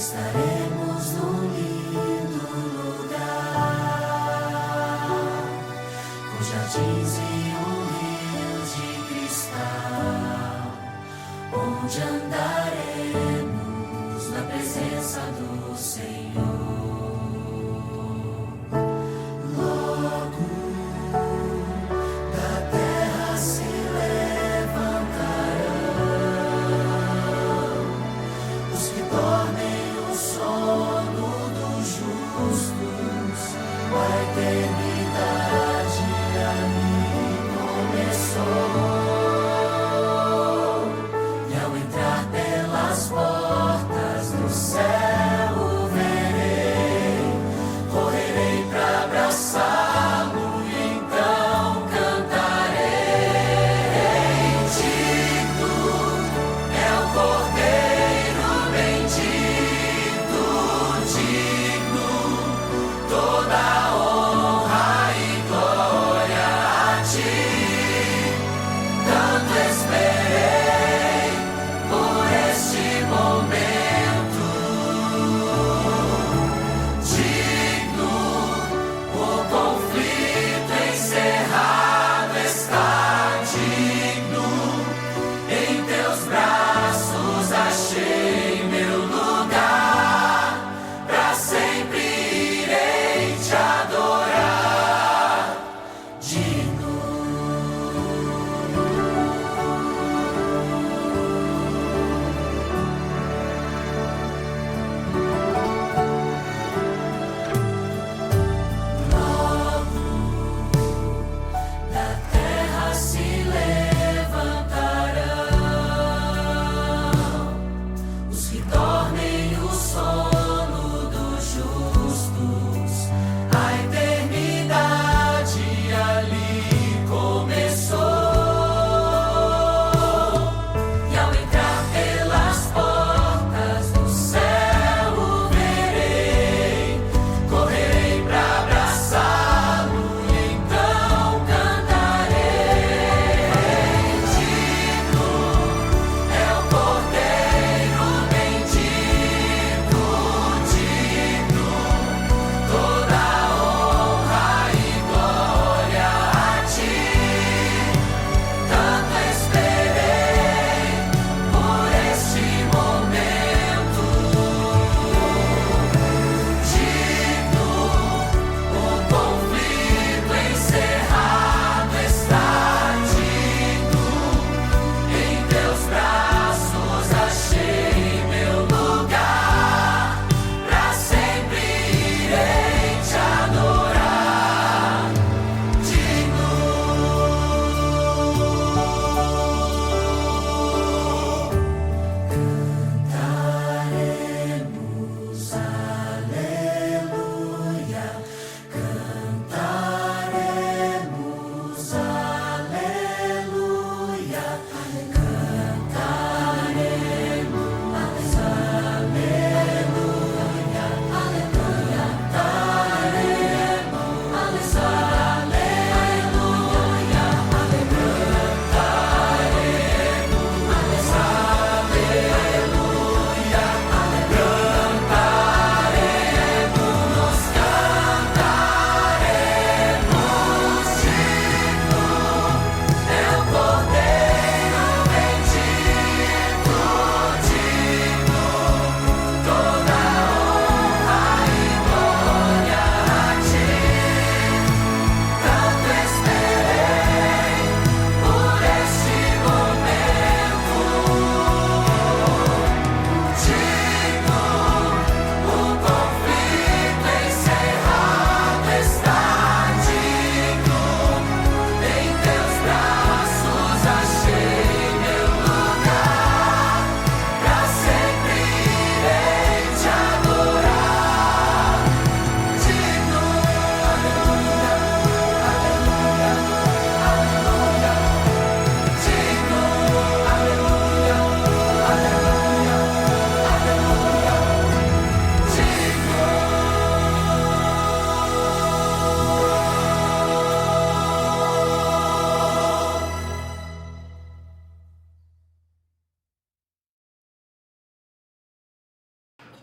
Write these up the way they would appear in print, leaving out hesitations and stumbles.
Estaremos num lindo lugar, com jardins e um rio de cristal, onde andaremos na presença do Senhor. Logo da terra se levantarão os que dormem o sono dos justos. A eternidade ali começou, e ao entrar pelas portas do céu o verei, correrei pra abraçá-lo e então cantarei. Dito é o Cordeiro bendito, digno toda a honra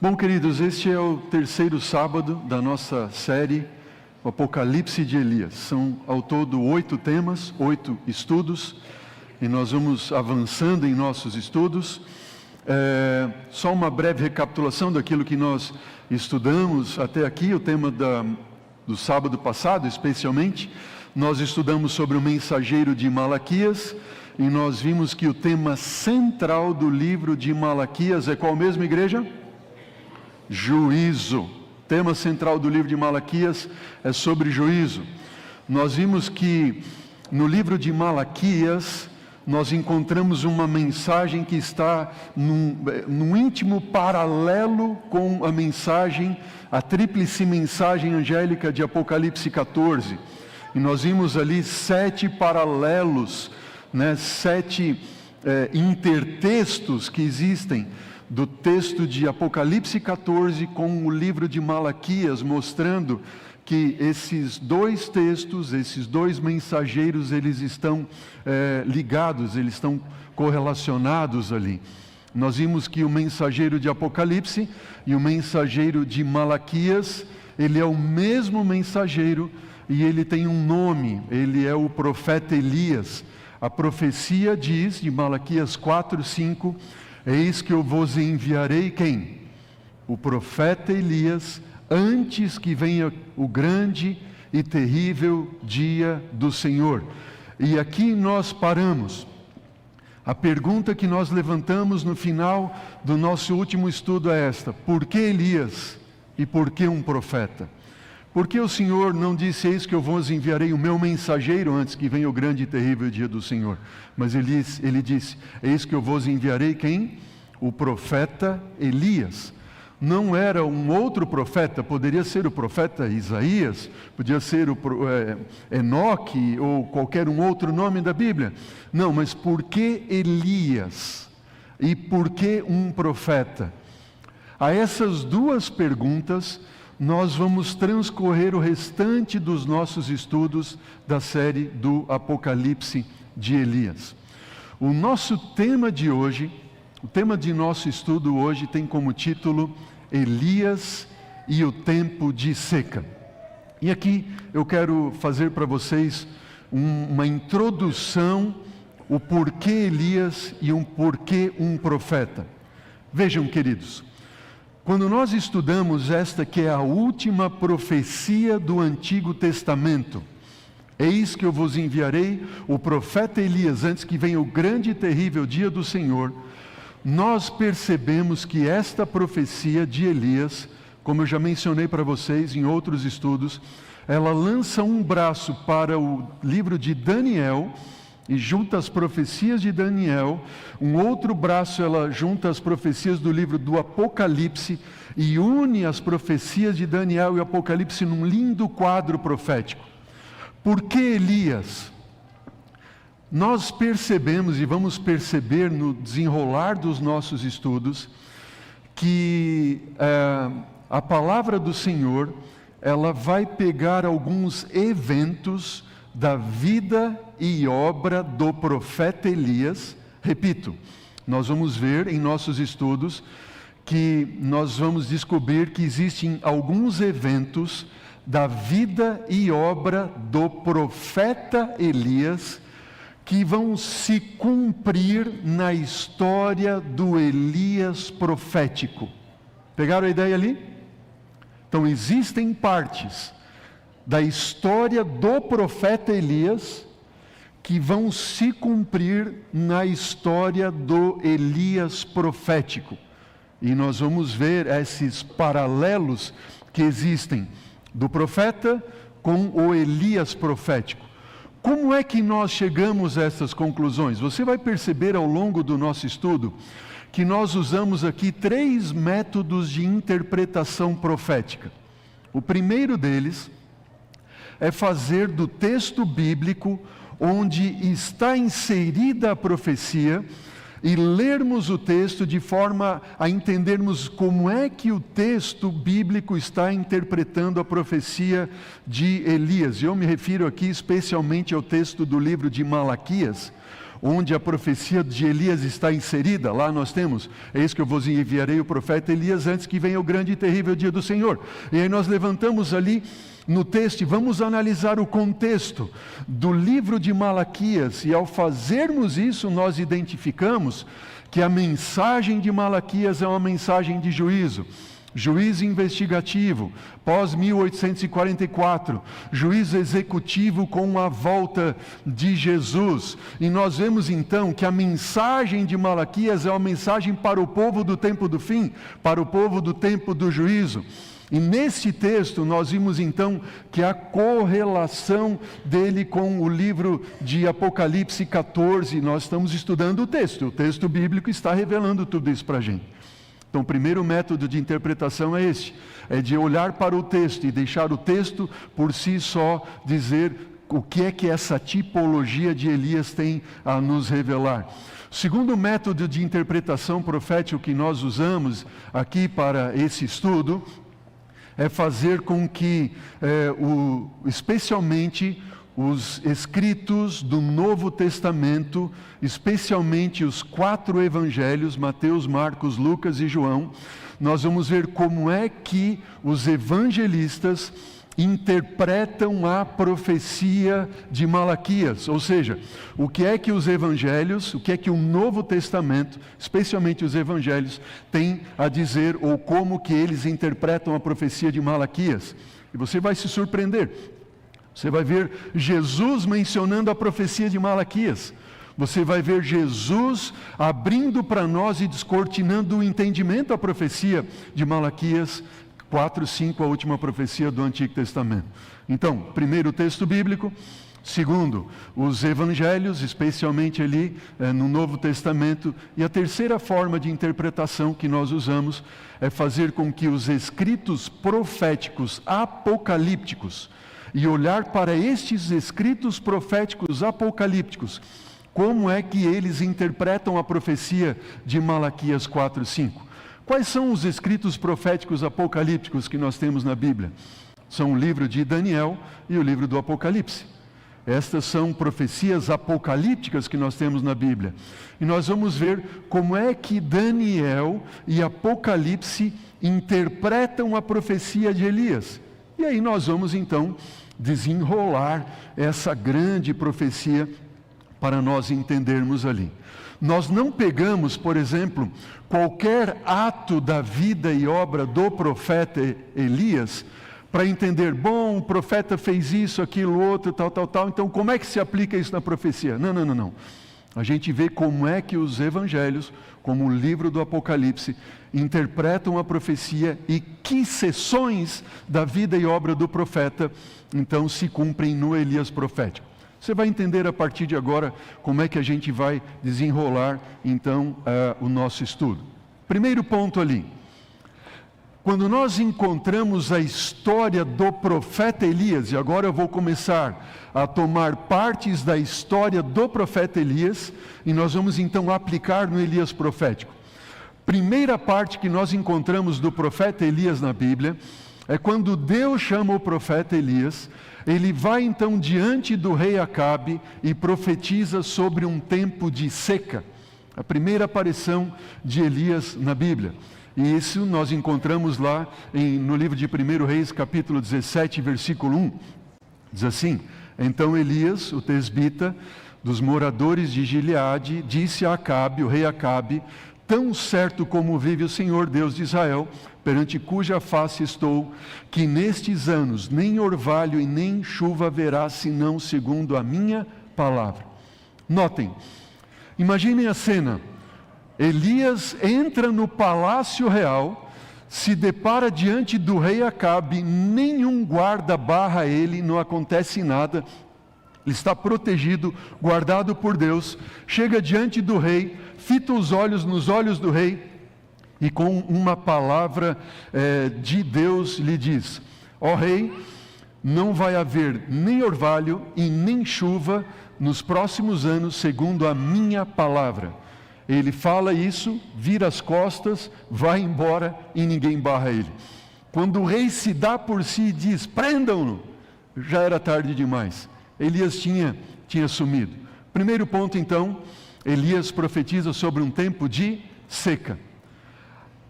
Bom, queridos, este é o terceiro sábado da nossa série, o Apocalipse de Elias. São ao todo 8 temas, 8 estudos, e nós vamos avançando em nossos estudos. Só uma breve recapitulação daquilo que nós estudamos até aqui, o tema do sábado passado, especialmente. Nós estudamos sobre o mensageiro de Malaquias, e nós vimos que o tema central do livro de Malaquias é qual mesmo, igreja? Juízo. O tema central do livro de Malaquias é sobre juízo. Nós vimos que no livro de Malaquias nós encontramos uma mensagem que está num íntimo paralelo com a mensagem, a tríplice mensagem angélica de Apocalipse 14. E nós vimos ali 7 paralelos, 7 intertextos que existem do texto de Apocalipse 14 com o livro de Malaquias, mostrando que esses 2 textos, esses 2 mensageiros, eles estão ligados, eles estão correlacionados ali. Nós vimos que o mensageiro de Apocalipse e o mensageiro de Malaquias, ele é o mesmo mensageiro e ele tem um nome, ele é o profeta Elias. A profecia diz, de Malaquias 4:5, eis que eu vos enviarei quem? O profeta Elias, antes que venha o grande e terrível dia do Senhor. E aqui nós paramos. A pergunta que nós levantamos no final do nosso último estudo é esta: por que Elias e por que um profeta? Por que o Senhor não disse, eis que eu vos enviarei o meu mensageiro antes que venha o grande e terrível dia do Senhor? Mas ele disse, eis que eu vos enviarei quem? O profeta Elias. Não era um outro profeta, poderia ser o profeta Isaías, podia ser o Enoque ou qualquer um outro nome da Bíblia. Não, mas por que Elias? E por que um profeta? A essas 2 perguntas nós vamos transcorrer o restante dos nossos estudos da série do Apocalipse de Elias. O nosso tema de hoje, o tema de nosso estudo hoje tem como título Elias e o tempo de seca. E aqui eu quero fazer para vocês uma introdução, o porquê Elias e porquê um profeta. Vejam, queridos, quando nós estudamos esta que é a última profecia do Antigo Testamento, eis que eu vos enviarei o profeta Elias antes que venha o grande e terrível dia do Senhor, nós percebemos que esta profecia de Elias, como eu já mencionei para vocês em outros estudos, ela lança um braço para o livro de Daniel e junta as profecias de Daniel, um outro braço ela junta as profecias do livro do Apocalipse e une as profecias de Daniel e Apocalipse num lindo quadro profético. Por que Elias? Nós percebemos e vamos perceber no desenrolar dos nossos estudos que a palavra do Senhor, ela vai pegar alguns eventos da vida e obra do profeta Elias. Repito, nós vamos ver em nossos estudos que nós vamos descobrir que existem alguns eventos da vida e obra do profeta Elias que vão se cumprir na história do Elias profético. Pegaram a ideia ali? Então existem partes da história do profeta Elias que vão se cumprir na história do Elias profético. E nós vamos ver esses paralelos que existem do profeta com o Elias profético. Como é que nós chegamos a essas conclusões? Você vai perceber ao longo do nosso estudo que nós usamos aqui 3 métodos de interpretação profética. O primeiro deles é fazer do texto bíblico onde está inserida a profecia e lermos o texto de forma a entendermos como é que o texto bíblico está interpretando a profecia de Elias. E eu me refiro aqui especialmente ao texto do livro de Malaquias, onde a profecia de Elias está inserida. Lá nós temos: eis que eu vos enviarei o profeta Elias antes que venha o grande e terrível dia do Senhor. E aí nós levantamos ali no texto e vamos analisar o contexto do livro de Malaquias, e ao fazermos isso nós identificamos que a mensagem de Malaquias é uma mensagem de juízo. Juízo investigativo, pós-1844, juízo executivo com a volta de Jesus. E nós vemos então que a mensagem de Malaquias é uma mensagem para o povo do tempo do fim, para o povo do tempo do juízo. E nesse texto nós vimos então que a correlação dele com o livro de Apocalipse 14, nós estamos estudando o texto bíblico está revelando tudo isso para a gente. Então, o primeiro método de interpretação é esse, é de olhar para o texto e deixar o texto por si só dizer o que é que essa tipologia de Elias tem a nos revelar. O segundo método de interpretação profética que nós usamos aqui para esse estudo é fazer com que, especialmente, os escritos do Novo Testamento, especialmente os 4 evangelhos, Mateus, Marcos, Lucas e João, nós vamos ver como é que os evangelistas interpretam a profecia de Malaquias, ou seja, o que é que os evangelhos, o que é que o Novo Testamento, especialmente os evangelhos, tem a dizer, ou como que eles interpretam a profecia de Malaquias. E você vai se surpreender. Você vai ver Jesus mencionando a profecia de Malaquias. Você vai ver Jesus abrindo para nós e descortinando o entendimento da profecia de Malaquias 4, 5, a última profecia do Antigo Testamento. Então, primeiro o texto bíblico. Segundo, os evangelhos, especialmente ali no Novo Testamento. E a terceira forma de interpretação que nós usamos é fazer com que os escritos proféticos apocalípticos, e olhar para estes escritos proféticos apocalípticos, como é que eles interpretam a profecia de Malaquias 4, 5. Quais são os escritos proféticos apocalípticos que nós temos na Bíblia? São o livro de Daniel e o livro do Apocalipse. Estas são profecias apocalípticas que nós temos na Bíblia. E nós vamos ver como é que Daniel e Apocalipse interpretam a profecia de Elias. E aí nós vamos então desenrolar essa grande profecia para nós entendermos ali. Nós não pegamos, por exemplo, qualquer ato da vida e obra do profeta Elias para entender, bom, o profeta fez isso, aquilo, outro, tal, então como é que se aplica isso na profecia? Não. A gente vê como é que os evangelhos, como o livro do Apocalipse, interpretam a profecia e que seções da vida e obra do profeta, então, se cumprem no Elias profético. Você vai entender a partir de agora como é que a gente vai desenrolar, então, o nosso estudo. Primeiro ponto ali. Quando nós encontramos a história do profeta Elias, e agora eu vou começar a tomar partes da história do profeta Elias, e nós vamos então aplicar no Elias profético. Primeira parte que nós encontramos do profeta Elias na Bíblia, é quando Deus chama o profeta Elias, ele vai então diante do rei Acabe e profetiza sobre um tempo de seca. A primeira aparição de Elias na Bíblia. E isso nós encontramos lá no livro de 1 Reis, capítulo 17, versículo 1. Diz assim: então Elias, o tesbita, dos moradores de Gileade, disse a Acabe, o rei Acabe: tão certo como vive o Senhor Deus de Israel, perante cuja face estou, que nestes anos nem orvalho e nem chuva haverá, senão segundo a minha palavra. Notem, imaginem a cena. Elias entra no palácio real, se depara diante do rei Acabe, nenhum guarda barra ele, não acontece nada, ele está protegido, guardado por Deus, chega diante do rei, fita os olhos nos olhos do rei, e com uma palavra de Deus lhe diz: ó rei, não vai haver nem orvalho e nem chuva nos próximos anos, segundo a minha palavra. Ele fala isso, vira as costas, vai embora e ninguém barra ele. Quando o rei se dá por si e diz: prendam-no, já era tarde demais. Elias tinha sumido. Primeiro ponto, então, Elias profetiza sobre um tempo de seca.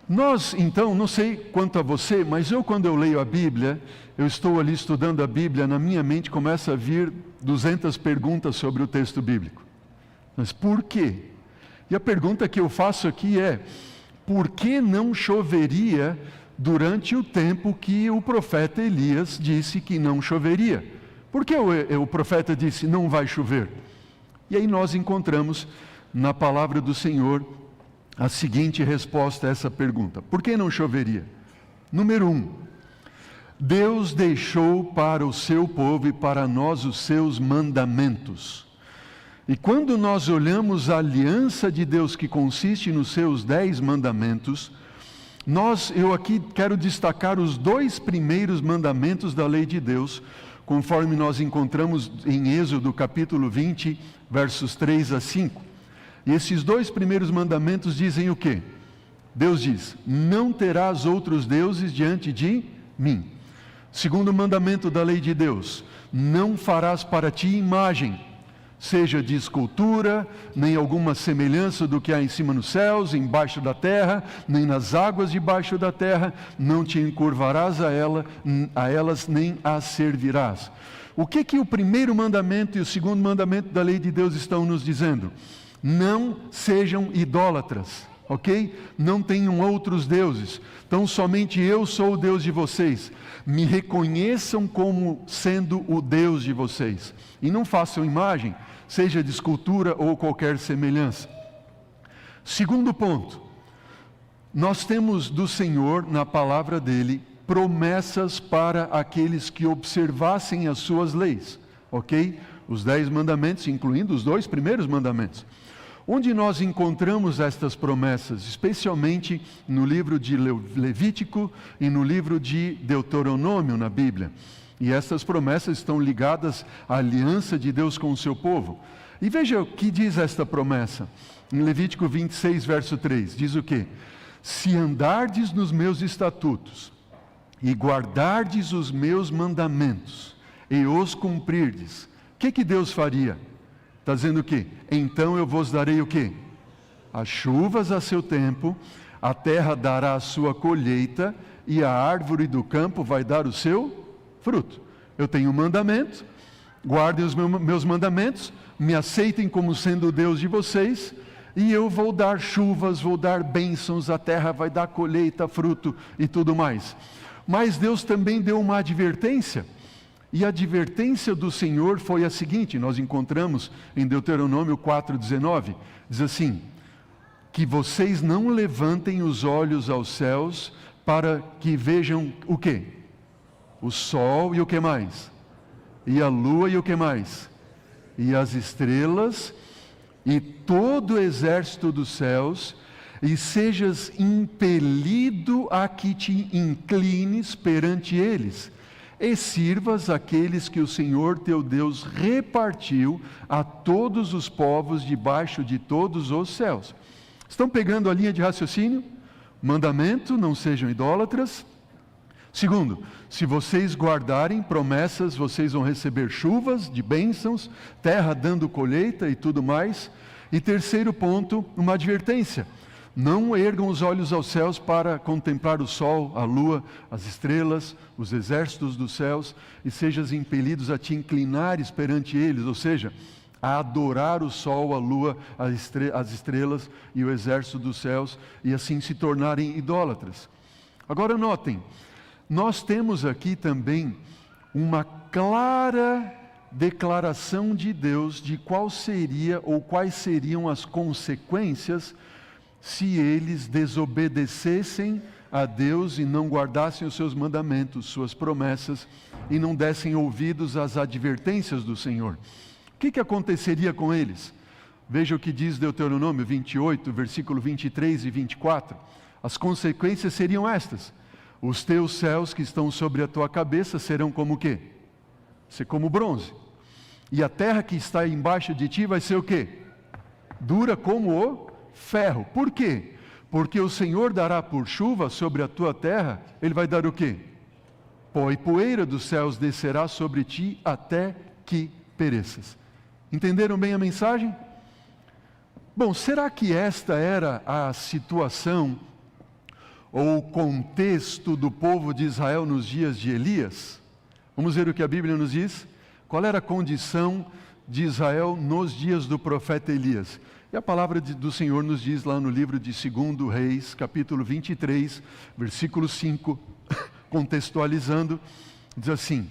Nós, então, não sei quanto a você, mas quando eu leio a Bíblia, eu estou ali estudando a Bíblia, na minha mente começa a vir 200 perguntas sobre o texto bíblico. Mas por quê? E a pergunta que eu faço aqui é: por que não choveria durante o tempo que o profeta Elias disse que não choveria? Por que o profeta disse não vai chover? E aí nós encontramos na palavra do Senhor a seguinte resposta a essa pergunta: por que não choveria? Número 1, Deus deixou para o seu povo e para nós os seus mandamentos. E quando nós olhamos a aliança de Deus, que consiste nos seus 10 mandamentos, eu aqui quero destacar os 2 primeiros mandamentos da lei de Deus, conforme nós encontramos em Êxodo capítulo 20, versos 3 a 5. E esses 2 primeiros mandamentos dizem o quê? Deus diz: não terás outros deuses diante de mim. Segundo mandamento da lei de Deus: não farás para ti imagem, seja de escultura, nem alguma semelhança do que há em cima nos céus, embaixo da terra, nem nas águas debaixo da terra, não te encurvarás a elas, nem as servirás. O que o primeiro mandamento e o segundo mandamento da lei de Deus estão nos dizendo? Não sejam idólatras, ok? Não tenham outros deuses. Então somente eu sou o Deus de vocês. Me reconheçam como sendo o Deus de vocês. E não façam imagem, seja de escultura ou qualquer semelhança. Segundo ponto, nós temos do Senhor, na palavra dele, promessas para aqueles que observassem as suas leis, ok? Os 10 mandamentos, incluindo os 2 primeiros mandamentos. Onde nós encontramos estas promessas? Especialmente no livro de Levítico e no livro de Deuteronômio na Bíblia. E essas promessas estão ligadas à aliança de Deus com o seu povo. E veja o que diz esta promessa. Em Levítico 26, verso 3, diz o quê? Se andardes nos meus estatutos e guardardes os meus mandamentos e os cumprirdes, o que Deus faria? Está dizendo o quê? Então eu vos darei o quê? As chuvas a seu tempo, a terra dará a sua colheita e a árvore do campo vai dar o seu fruto. Eu tenho um mandamento, guardem os meus mandamentos, me aceitem como sendo o Deus de vocês, e eu vou dar chuvas, vou dar bênçãos, a terra vai dar colheita, fruto e tudo mais. Mas Deus também deu uma advertência. E a advertência do Senhor foi a seguinte, nós encontramos em Deuteronômio 4,19, diz assim: que vocês não levantem os olhos aos céus para que vejam o quê? O sol e o que mais? E a lua e o que mais? E as estrelas e todo o exército dos céus, e sejas impelido a que te inclines perante eles, e sirvas aqueles que o Senhor teu Deus repartiu a todos os povos debaixo de todos os céus. Estão pegando a linha de raciocínio? Mandamento, não sejam idólatras. Segundo, se vocês guardarem promessas, vocês vão receber chuvas de bênçãos, terra dando colheita e tudo mais. E terceiro ponto, uma advertência: não ergam os olhos aos céus para contemplar o sol, a lua, as estrelas, os exércitos dos céus, e sejas impelidos a te inclinares perante eles, ou seja, a adorar o sol, a lua, as estrelas e o exército dos céus, e assim se tornarem idólatras. Agora notem, nós temos aqui também uma clara declaração de Deus de qual seria ou quais seriam as consequências se eles desobedecessem a Deus e não guardassem os seus mandamentos, suas promessas, e não dessem ouvidos às advertências do Senhor. O que aconteceria com eles? Veja o que diz Deuteronômio 28, versículo 23 e 24. As consequências seriam estas: os teus céus que estão sobre a tua cabeça serão como o quê? Ser como bronze. E a terra que está embaixo de ti vai ser o quê? Dura como o ferro. Por quê? Porque o Senhor dará por chuva sobre a tua terra. Ele vai dar o quê? Pó e poeira dos céus descerá sobre ti até que pereças. Entenderam bem a mensagem? Bom, será que esta era a situação ou o contexto do povo de Israel nos dias de Elias? Vamos ver o que a Bíblia nos diz. Qual era a condição de Israel nos dias do profeta Elias? E a palavra do Senhor nos diz lá no livro de 2 Reis, capítulo 23, versículo 5, contextualizando, diz assim: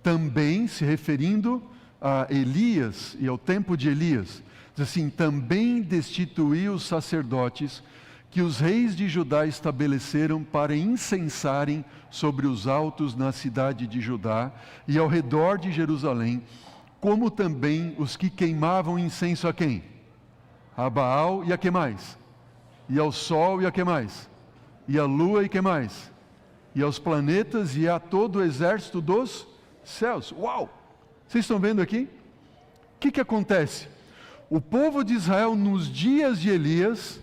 também, se referindo a Elias e ao tempo de Elias, diz assim: também destituiu os sacerdotes que os reis de Judá estabeleceram para incensarem sobre os altos na cidade de Judá e ao redor de Jerusalém, como também os que queimavam incenso a quem? A Baal e a que mais? E ao sol e a que mais? E a lua e que mais? E aos planetas e a todo o exército dos céus. Uau! Vocês estão vendo aqui? O que acontece? O povo de Israel nos dias de Elias,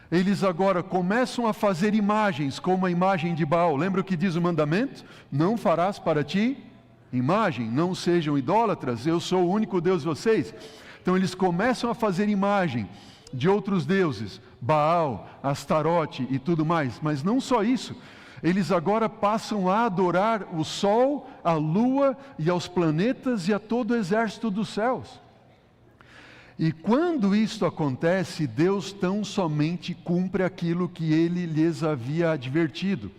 eles agora começam a fazer imagens, como a imagem de Baal. Lembra o que diz o mandamento? Não farás para ti imagem, não sejam idólatras, eu sou o único Deus de vocês. Então eles começam a fazer imagem de outros deuses, Baal, Astarote e tudo mais. Mas não só isso, eles agora passam a adorar o sol, a lua e aos planetas e a todo o exército dos céus. E quando isto acontece, Deus tão somente cumpre aquilo que Ele lhes havia advertido.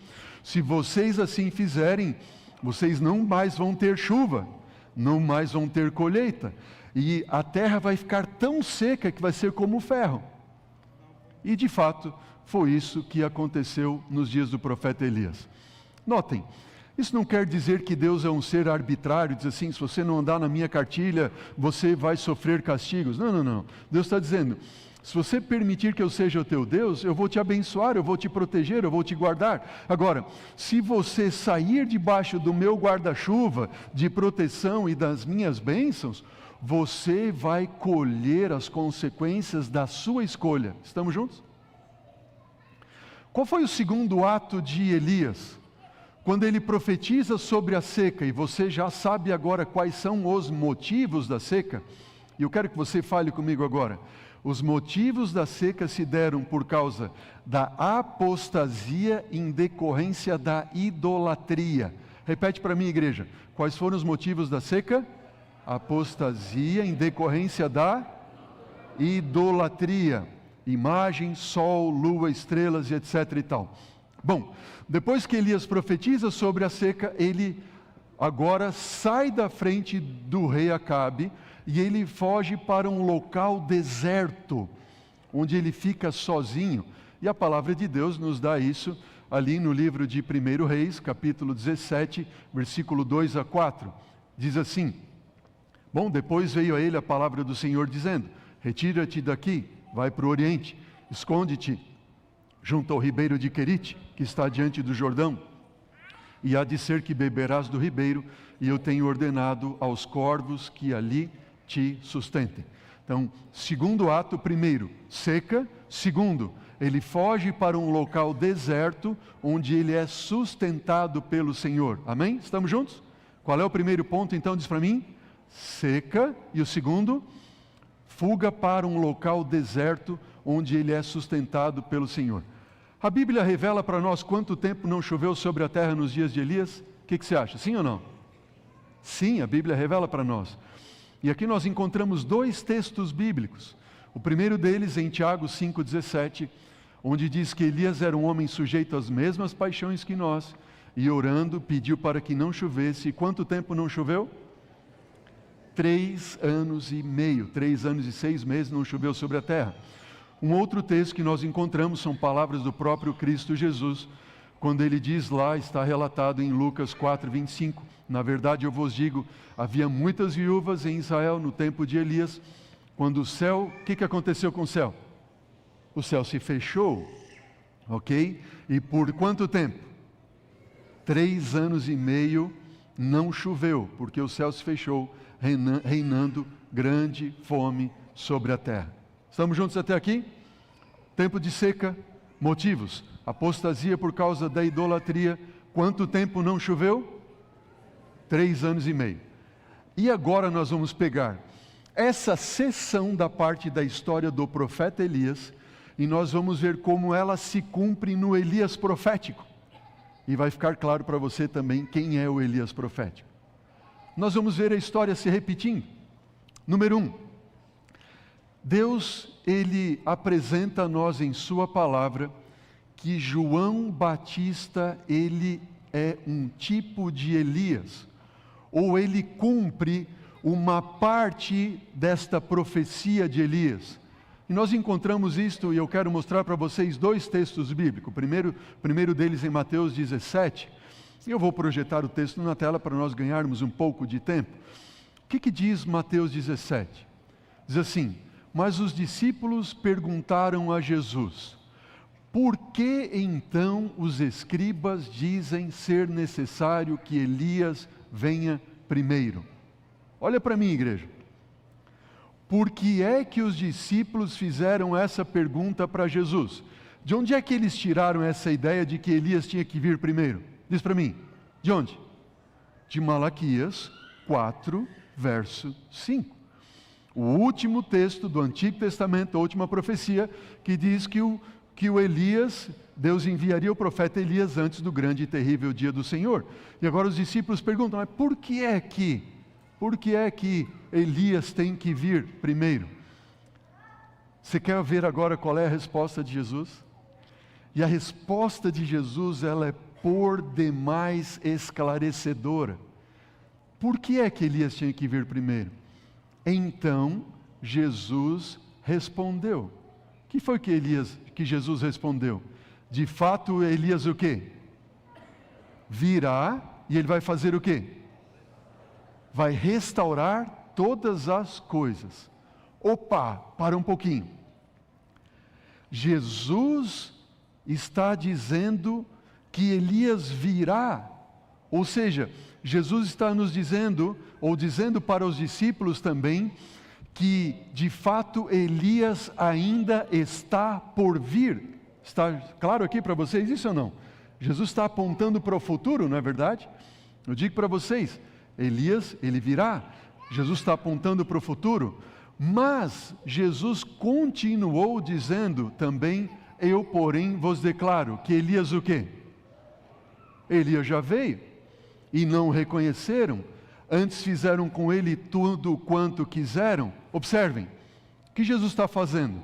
Se vocês assim fizerem, vocês não mais vão ter chuva, não mais vão ter colheita, e a terra vai ficar tão seca que vai ser como ferro. E de fato, foi isso que aconteceu nos dias do profeta Elias. Notem, isso não quer dizer que Deus é um ser arbitrário, diz assim: se você não andar na minha cartilha, você vai sofrer castigos. Não. Deus está dizendo: se você permitir que eu seja o teu Deus, eu vou te abençoar, eu vou te proteger, eu vou te guardar. Agora, se você sair debaixo do meu guarda-chuva de proteção e das minhas bênçãos, você vai colher as consequências da sua escolha. Estamos juntos? Qual foi o segundo ato de Elias? Quando ele profetiza sobre a seca, e você já sabe agora quais são os motivos da seca, e eu quero que você fale comigo agora. Os motivos da seca se deram por causa da apostasia em decorrência da idolatria. Repete para mim, igreja. Quais foram os motivos da seca? Apostasia em decorrência da idolatria. Imagem, sol, lua, estrelas e etc e tal. Bom, depois que Elias profetiza sobre a seca, ele agora sai da frente do rei Acabe e ele foge para um local deserto, onde ele fica sozinho. E a palavra de Deus nos dá isso ali no livro de 1 Reis, capítulo 17, versículo 2 a 4. Diz assim: bom, depois veio a ele a palavra do Senhor dizendo: retira-te daqui, vai para o oriente, esconde-te junto ao ribeiro de Querite, que está diante do Jordão, e há de ser que beberás do ribeiro, e eu tenho ordenado aos corvos que ali te sustentem. Então, segundo ato, primeiro, seca. Segundo, ele foge para um local deserto, onde ele é sustentado pelo Senhor. Amém? Estamos juntos? Qual é o primeiro ponto, então, diz para mim? Seca. E o segundo? Fuga para um local deserto, onde ele é sustentado pelo Senhor. A Bíblia revela para nós quanto tempo não choveu sobre a terra nos dias de Elias? O que você acha? Sim ou não? Sim, a Bíblia revela para nós. E aqui nós encontramos dois textos bíblicos. O primeiro deles em Tiago 5,17, onde diz que Elias era um homem sujeito às mesmas paixões que nós, e orando pediu para que não chovesse. E quanto tempo não choveu? 3 anos e meio, 3 anos e 6 meses não choveu sobre a terra. Um outro texto que nós encontramos são palavras do próprio Cristo Jesus, quando ele diz lá, está relatado em Lucas 4:25, na verdade eu vos digo, havia muitas viúvas em Israel no tempo de Elias, quando o céu, o que aconteceu com o céu? O céu se fechou, ok? E por quanto tempo? 3 anos e meio não choveu, porque o céu se fechou, reinando grande fome sobre a terra. Estamos juntos até aqui? Tempo de seca, motivos: apostasia por causa da idolatria. Quanto tempo não choveu? 3 anos e meio. E agora nós vamos pegar essa seção da parte da história do profeta Elias, e nós vamos ver como ela se cumpre no Elias profético. E vai ficar claro para você também quem é o Elias profético. Nós vamos ver a história se repetindo. Número 1. Deus, Ele apresenta a nós em Sua palavra que João Batista, ele é um tipo de Elias, ou ele cumpre uma parte desta profecia de Elias. E nós encontramos isto, e eu quero mostrar para vocês 2 textos bíblicos. Primeiro deles em Mateus 17. E eu vou projetar o texto na tela para nós ganharmos um pouco de tempo. O que diz Mateus 17? Diz assim: mas os discípulos perguntaram a Jesus: por que então os escribas dizem ser necessário que Elias venha primeiro? Olha para mim, igreja. Por que é que os discípulos fizeram essa pergunta para Jesus? De onde é que eles tiraram essa ideia de que Elias tinha que vir primeiro? Diz para mim. De onde? De Malaquias 4, verso 5. O último texto do Antigo Testamento, a última profecia, que diz que o Elias, Deus enviaria o profeta Elias antes do grande e terrível dia do Senhor. E agora os discípulos perguntam: mas por que é que Elias tem que vir primeiro? Você quer ver agora qual é a resposta de Jesus? E a resposta de Jesus, ela é por demais esclarecedora. Por que é que Elias tinha que vir primeiro? Então Jesus respondeu. O que foi que Jesus respondeu? De fato, Elias o quê? Virá, e ele vai fazer o quê? Vai restaurar todas as coisas. Opa, para um pouquinho. Jesus está dizendo que Elias virá. Ou seja, Jesus está nos dizendo, ou dizendo para os discípulos também, que de fato Elias ainda está por vir. Está claro aqui para vocês isso ou não? Jesus está apontando para o futuro, não é verdade? Eu digo para vocês, Elias, ele virá. Jesus está apontando para o futuro. Mas Jesus continuou dizendo também: eu, porém, vos declaro que Elias o quê? Elias já veio e não o reconheceram. Antes fizeram com ele tudo quanto quiseram. Observem, o que Jesus está fazendo?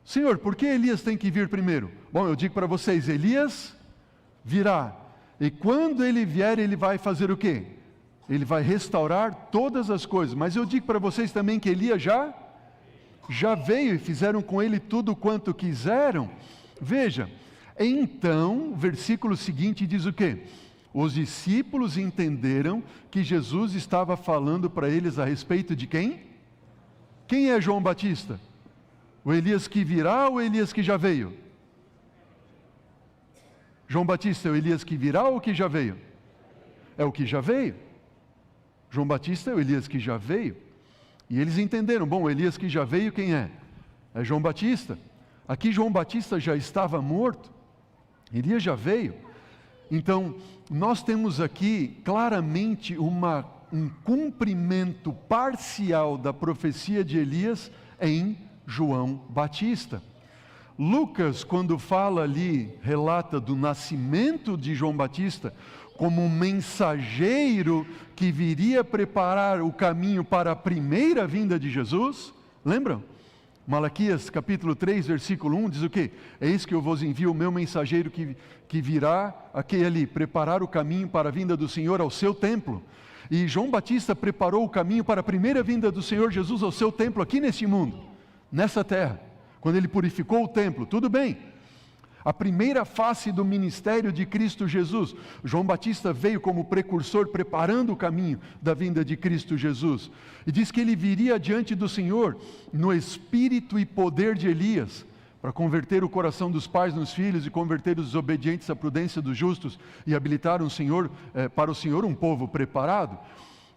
Senhor, por que Elias tem que vir primeiro? Bom, eu digo para vocês, Elias virá. E quando ele vier, ele vai fazer o quê? Ele vai restaurar todas as coisas. Mas eu digo para vocês também que Elias já veio e fizeram com ele tudo quanto quiseram. Veja, então, versículo seguinte diz o quê? Os discípulos entenderam que Jesus estava falando para eles a respeito de quem? Quem é João Batista? O Elias que virá ou o Elias que já veio? João Batista é o Elias que virá ou o que já veio? É o que já veio. João Batista é o Elias que já veio. E eles entenderam, bom, o Elias que já veio, quem é? É João Batista. Aqui João Batista já estava morto. Elias já veio. Então, nós temos aqui claramente um cumprimento parcial da profecia de Elias em João Batista. Lucas, quando fala ali, relata do nascimento de João Batista como um mensageiro que viria preparar o caminho para a primeira vinda de Jesus. Lembram? Malaquias capítulo 3, versículo 1 diz o quê? Eis que eu vos envio o meu mensageiro que virá, aquele ali, preparar o caminho para a vinda do Senhor ao seu templo. E João Batista preparou o caminho para a primeira vinda do Senhor Jesus ao seu templo aqui neste mundo, nessa terra. Quando ele purificou o templo, tudo bem. A primeira face do ministério de Cristo Jesus, João Batista veio como precursor, preparando o caminho da vinda de Cristo Jesus. E diz que ele viria diante do Senhor no espírito e poder de Elias, para converter o coração dos pais nos filhos e converter os desobedientes à prudência dos justos e habilitar para o Senhor um povo preparado.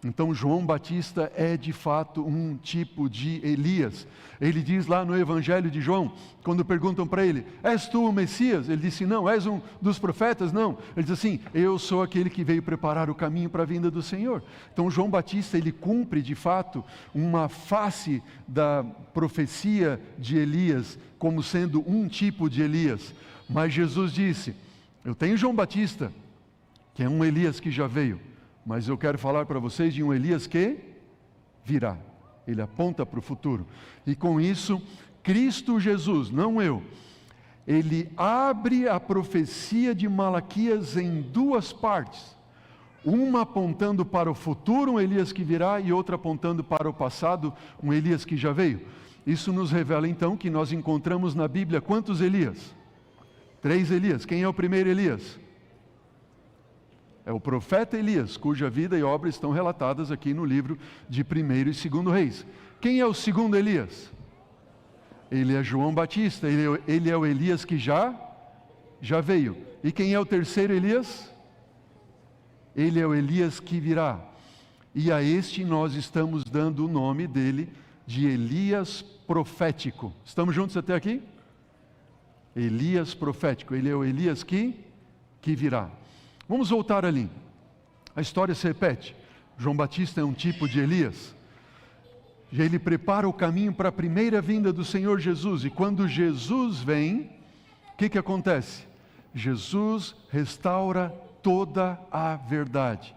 Então João Batista é de fato um tipo de Elias. Ele diz lá no Evangelho de João, quando perguntam para ele: és tu o Messias? Ele disse: não. És um dos profetas? Não. Ele diz assim: eu sou aquele que veio preparar o caminho para a vinda do Senhor. Então João Batista, ele cumpre de fato uma face da profecia de Elias, como sendo um tipo de Elias. Mas Jesus disse: eu tenho João Batista, que é um Elias que já veio, mas eu quero falar para vocês de um Elias que virá. Ele aponta para o futuro. E com isso, Cristo Jesus, não eu, ele abre a profecia de Malaquias em duas partes. Uma apontando para o futuro, um Elias que virá, e outra apontando para o passado, um Elias que já veio. Isso nos revela então que nós encontramos na Bíblia quantos Elias? 3 Elias. Quem é o primeiro Elias? É o profeta Elias, cuja vida e obra estão relatadas aqui no livro de 1º e 2º Reis. Quem é o segundo Elias? Ele é João Batista, ele é o Elias que já veio. E quem é o terceiro Elias? Ele é o Elias que virá. E a este nós estamos dando o nome dele de Elias profético. Estamos juntos até aqui? Elias profético, ele é o Elias que virá. Vamos voltar ali. A história se repete. João Batista é um tipo de Elias. Ele prepara o caminho para a primeira vinda do Senhor Jesus. E quando Jesus vem, o que acontece? Jesus restaura toda a verdade.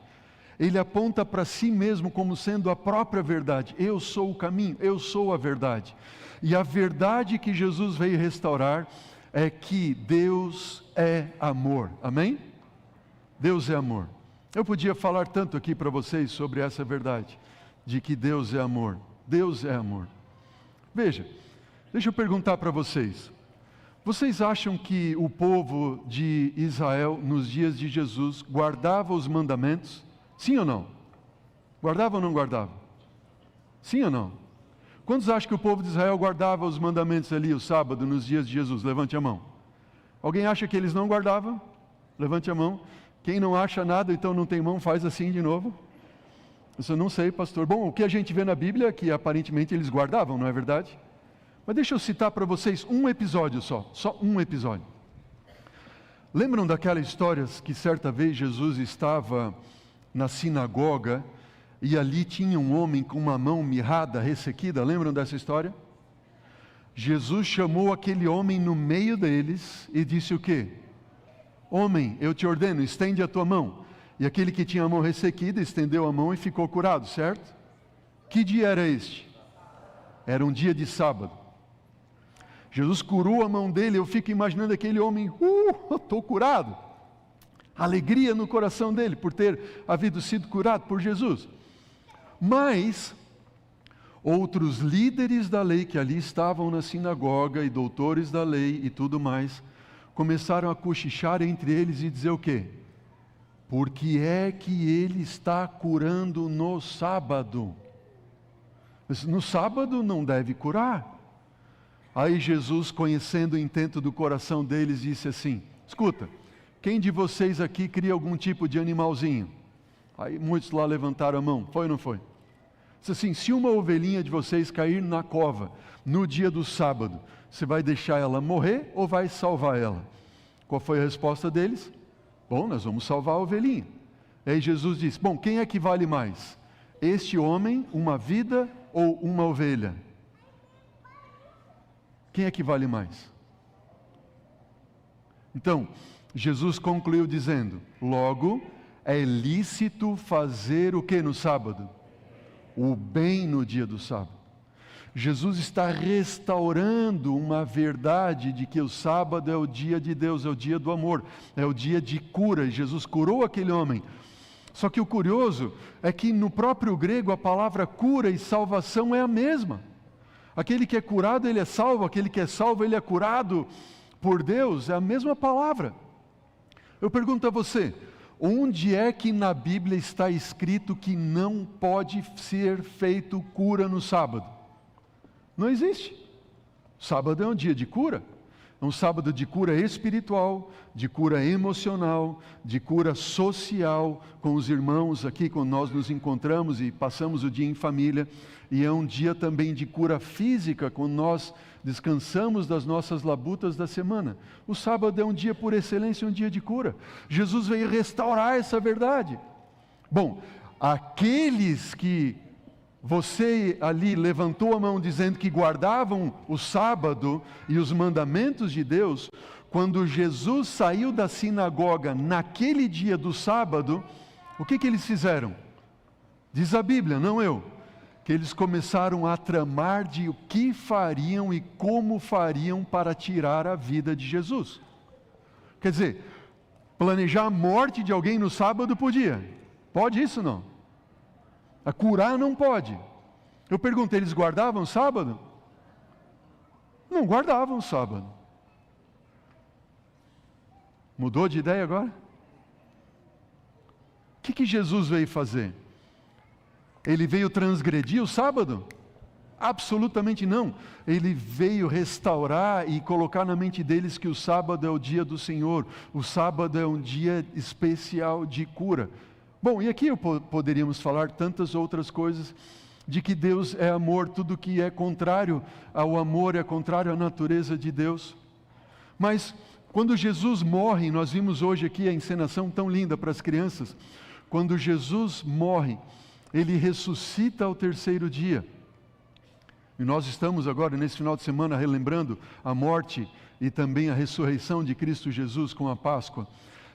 Ele aponta para si mesmo como sendo a própria verdade. Eu sou o caminho, eu sou a verdade. E a verdade que Jesus veio restaurar é que Deus é amor. Amém? Deus é amor. Eu podia falar tanto aqui para vocês sobre essa verdade, de que Deus é amor. Deus é amor. Veja, deixa eu perguntar para vocês. Vocês acham que o povo de Israel, nos dias de Jesus, guardava os mandamentos? Sim ou não? Guardava ou não guardava? Sim ou não? Quantos acham que o povo de Israel guardava os mandamentos ali, o sábado, nos dias de Jesus? Levante a mão. Alguém acha que eles não guardavam? Levante a mão. Quem não acha nada, então não tem mão, faz assim de novo. Eu não sei, pastor. Bom, o que a gente vê na Bíblia é que aparentemente eles guardavam, não é verdade? Mas deixa eu citar para vocês um episódio só um episódio. Lembram daquela história que certa vez Jesus estava na sinagoga e ali tinha um homem com uma mão mirrada, ressequida? Lembram dessa história? Jesus chamou aquele homem no meio deles e disse o quê? Homem, eu te ordeno, estende a tua mão. E aquele que tinha a mão ressequida estendeu a mão e ficou curado, certo? Que dia era este? Era um dia de sábado. Jesus curou a mão dele, eu fico imaginando aquele homem, estou curado. Alegria no coração dele por ter havido sido curado por Jesus. Mas outros líderes da lei que ali estavam na sinagoga e doutores da lei e tudo mais, começaram a cochichar entre eles e dizer o quê? Por que é que ele está curando no sábado? No sábado não deve curar. Aí Jesus, conhecendo o intento do coração deles, disse assim: escuta, quem de vocês aqui cria algum tipo de animalzinho? Aí muitos lá levantaram a mão, foi ou não foi? Disse assim: se uma ovelhinha de vocês cair na cova no dia do sábado, você vai deixar ela morrer ou vai salvar ela? Qual foi a resposta deles? Bom, nós vamos salvar a ovelhinha. Aí Jesus disse: bom, quem é que vale mais? Este homem, uma vida ou uma ovelha? Quem é que vale mais? Então, Jesus concluiu dizendo: logo, é lícito fazer o que no sábado? O bem no dia do sábado. Jesus está restaurando uma verdade de que o sábado é o dia de Deus, é o dia do amor, é o dia de cura, e Jesus curou aquele homem. Só que o curioso é que no próprio grego a palavra cura e salvação é a mesma. Aquele que é curado, ele é salvo, aquele que é salvo, ele é curado por Deus, é a mesma palavra. Eu pergunto a você, onde é que na Bíblia está escrito que não pode ser feito cura no sábado? Não existe. Sábado é um dia de cura. É um sábado de cura espiritual, de cura emocional, de cura social com os irmãos aqui, quando nós nos encontramos e passamos o dia em família. E é um dia também de cura física, quando nós descansamos das nossas labutas da semana. O sábado é um dia por excelência, um dia de cura. Jesus veio restaurar essa verdade. Bom, aqueles que você ali levantou a mão dizendo que guardavam o sábado e os mandamentos de Deus, quando Jesus saiu da sinagoga naquele dia do sábado, o que eles fizeram? Diz a Bíblia, não eu, que eles começaram a tramar de o que fariam e como fariam para tirar a vida de Jesus. Quer dizer, planejar a morte de alguém no sábado podia. Pode isso não? A curar não pode. Eu perguntei, eles guardavam o sábado? Não guardavam o sábado. Mudou de ideia agora? O que Jesus veio fazer? Ele veio transgredir o sábado? Absolutamente não. Ele veio restaurar e colocar na mente deles que o sábado é o dia do Senhor. O sábado é um dia especial de cura. Bom, e aqui poderíamos falar tantas outras coisas, de que Deus é amor, tudo que é contrário ao amor é contrário à natureza de Deus. Mas quando Jesus morre, nós vimos hoje aqui a encenação tão linda para as crianças, quando Jesus morre, Ele ressuscita ao terceiro dia. E nós estamos agora, nesse final de semana, relembrando a morte e também a ressurreição de Cristo Jesus com a Páscoa.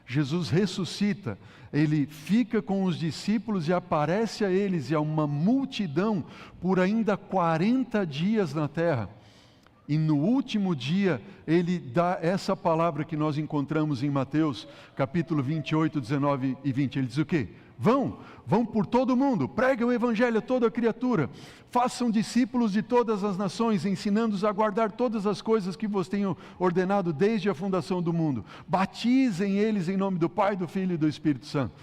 Jesus ressuscita, Ele fica com os discípulos e aparece a eles e a uma multidão por ainda 40 dias na terra. E no último dia, Ele dá essa palavra que nós encontramos em Mateus, capítulo 28, 19 e 20. Ele diz o quê? Vão por todo o mundo, preguem o Evangelho a toda criatura, façam discípulos de todas as nações, ensinando-os a guardar todas as coisas que vos tenho ordenado desde a fundação do mundo. Batizem eles em nome do Pai, do Filho e do Espírito Santo.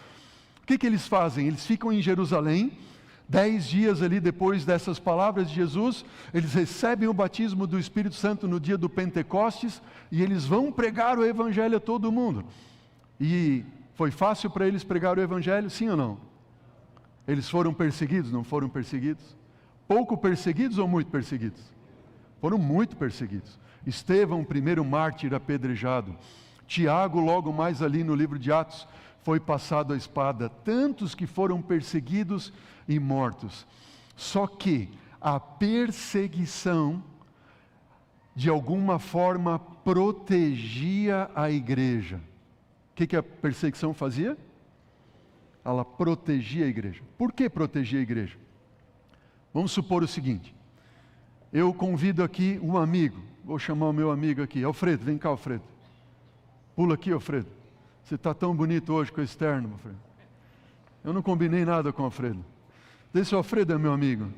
O que eles fazem? Eles ficam em Jerusalém, 10 dias ali depois dessas palavras de Jesus, eles recebem o batismo do Espírito Santo no dia do Pentecostes, e eles vão pregar o Evangelho a todo mundo. E foi fácil para eles pregar o Evangelho, sim ou não? Eles foram perseguidos, não foram perseguidos? Pouco perseguidos ou muito perseguidos? Foram muito perseguidos. Estevão, o primeiro mártir apedrejado. Tiago, logo mais ali no livro de Atos, foi passado a espada. Tantos que foram perseguidos e mortos. Só que a perseguição, de alguma forma, protegia a igreja. O que a perseguição fazia? Ela protegia a igreja. Por que protegia a igreja? Vamos supor o seguinte: eu convido aqui um amigo, vou chamar o meu amigo aqui, Alfredo, vem cá, Alfredo. Pula aqui, Alfredo. Você está tão bonito hoje com esse terno, Alfredo. Eu não combinei nada com o Alfredo. Esse Alfredo é meu amigo.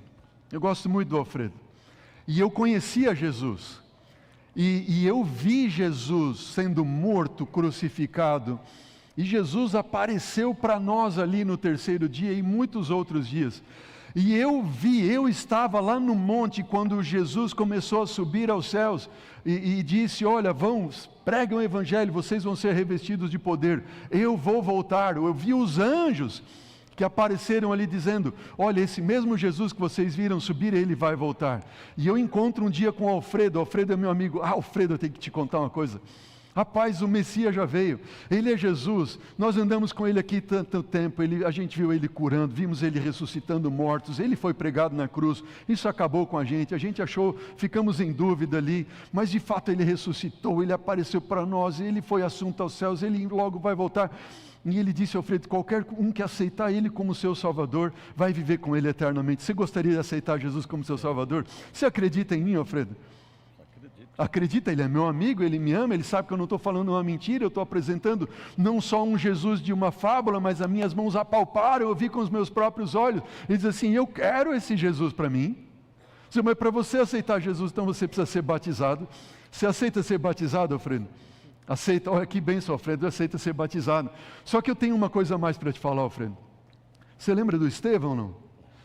Eu gosto muito do Alfredo. E eu conhecia Jesus. E eu vi Jesus sendo morto, crucificado, e Jesus apareceu para nós ali no terceiro dia e muitos outros dias. E eu estava lá no monte quando Jesus começou a subir aos céus e disse: olha, preguem o Evangelho, vocês vão ser revestidos de poder, eu vou voltar. Eu vi os anjos que apareceram ali dizendo: olha, esse mesmo Jesus que vocês viram subir, Ele vai voltar. E eu encontro um dia com o Alfredo é meu amigo. Alfredo, eu tenho que te contar uma coisa. Rapaz, o Messias já veio, Ele é Jesus, nós andamos com Ele aqui tanto tempo, a gente viu Ele curando, vimos Ele ressuscitando mortos, Ele foi pregado na cruz, isso acabou com a gente achou, ficamos em dúvida ali, mas de fato Ele ressuscitou, Ele apareceu para nós, Ele foi assunto aos céus, Ele logo vai voltar. E ele disse ao Alfredo: qualquer um que aceitar Ele como seu Salvador, vai viver com Ele eternamente. Você gostaria de aceitar Jesus como seu Salvador? Você acredita em mim, Alfredo? Acredita, Ele é meu amigo, Ele me ama, Ele sabe que eu não estou falando uma mentira, eu estou apresentando não só um Jesus de uma fábula, mas as minhas mãos apalparam, eu vi com os meus próprios olhos. Ele diz assim: eu quero esse Jesus para mim. Mas para você aceitar Jesus, então você precisa ser batizado. Você aceita ser batizado, Alfredo? Aceita, olha que bênção, Alfredo, aceita ser batizado. Só que eu tenho uma coisa a mais para te falar, Alfredo. Você lembra do Estevão, não?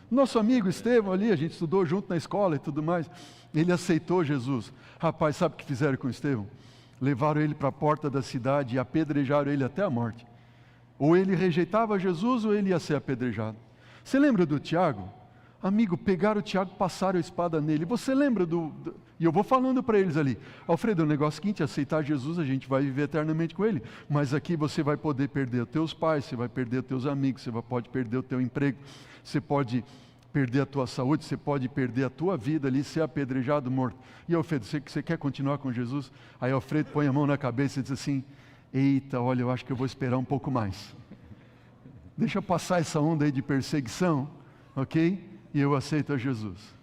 Nosso amigo Estevão ali, a gente estudou junto na escola e tudo mais, ele aceitou Jesus. Rapaz, sabe o que fizeram com Estevão? Levaram ele para a porta da cidade e apedrejaram ele até a morte. Ou ele rejeitava Jesus ou ele ia ser apedrejado. Você lembra do Tiago? Amigo, pegaram o Tiago, passaram a espada nele. Você lembra E eu vou falando para eles ali, Alfredo, o negócio é o seguinte, aceitar Jesus, a gente vai viver eternamente com Ele, mas aqui você vai poder perder os teus pais, você vai perder os teus amigos, você pode perder o teu emprego, você pode perder a tua saúde, você pode perder a tua vida ali, ser apedrejado, morto. E Alfredo, você quer continuar com Jesus? Aí Alfredo põe a mão na cabeça e diz assim, eita, olha, eu acho que eu vou esperar um pouco mais. Deixa eu passar essa onda aí de perseguição, ok? E eu aceito a Jesus.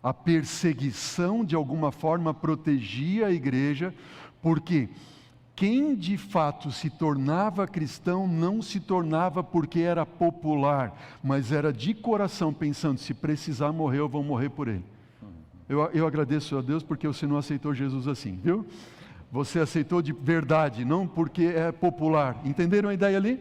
A perseguição, de alguma forma, protegia a igreja, porque quem de fato se tornava cristão não se tornava porque era popular, mas era de coração, pensando, se precisar morrer, eu vou morrer por ele. Eu agradeço a Deus porque você não aceitou Jesus assim, viu? Você aceitou de verdade, não porque é popular. Entenderam a ideia ali?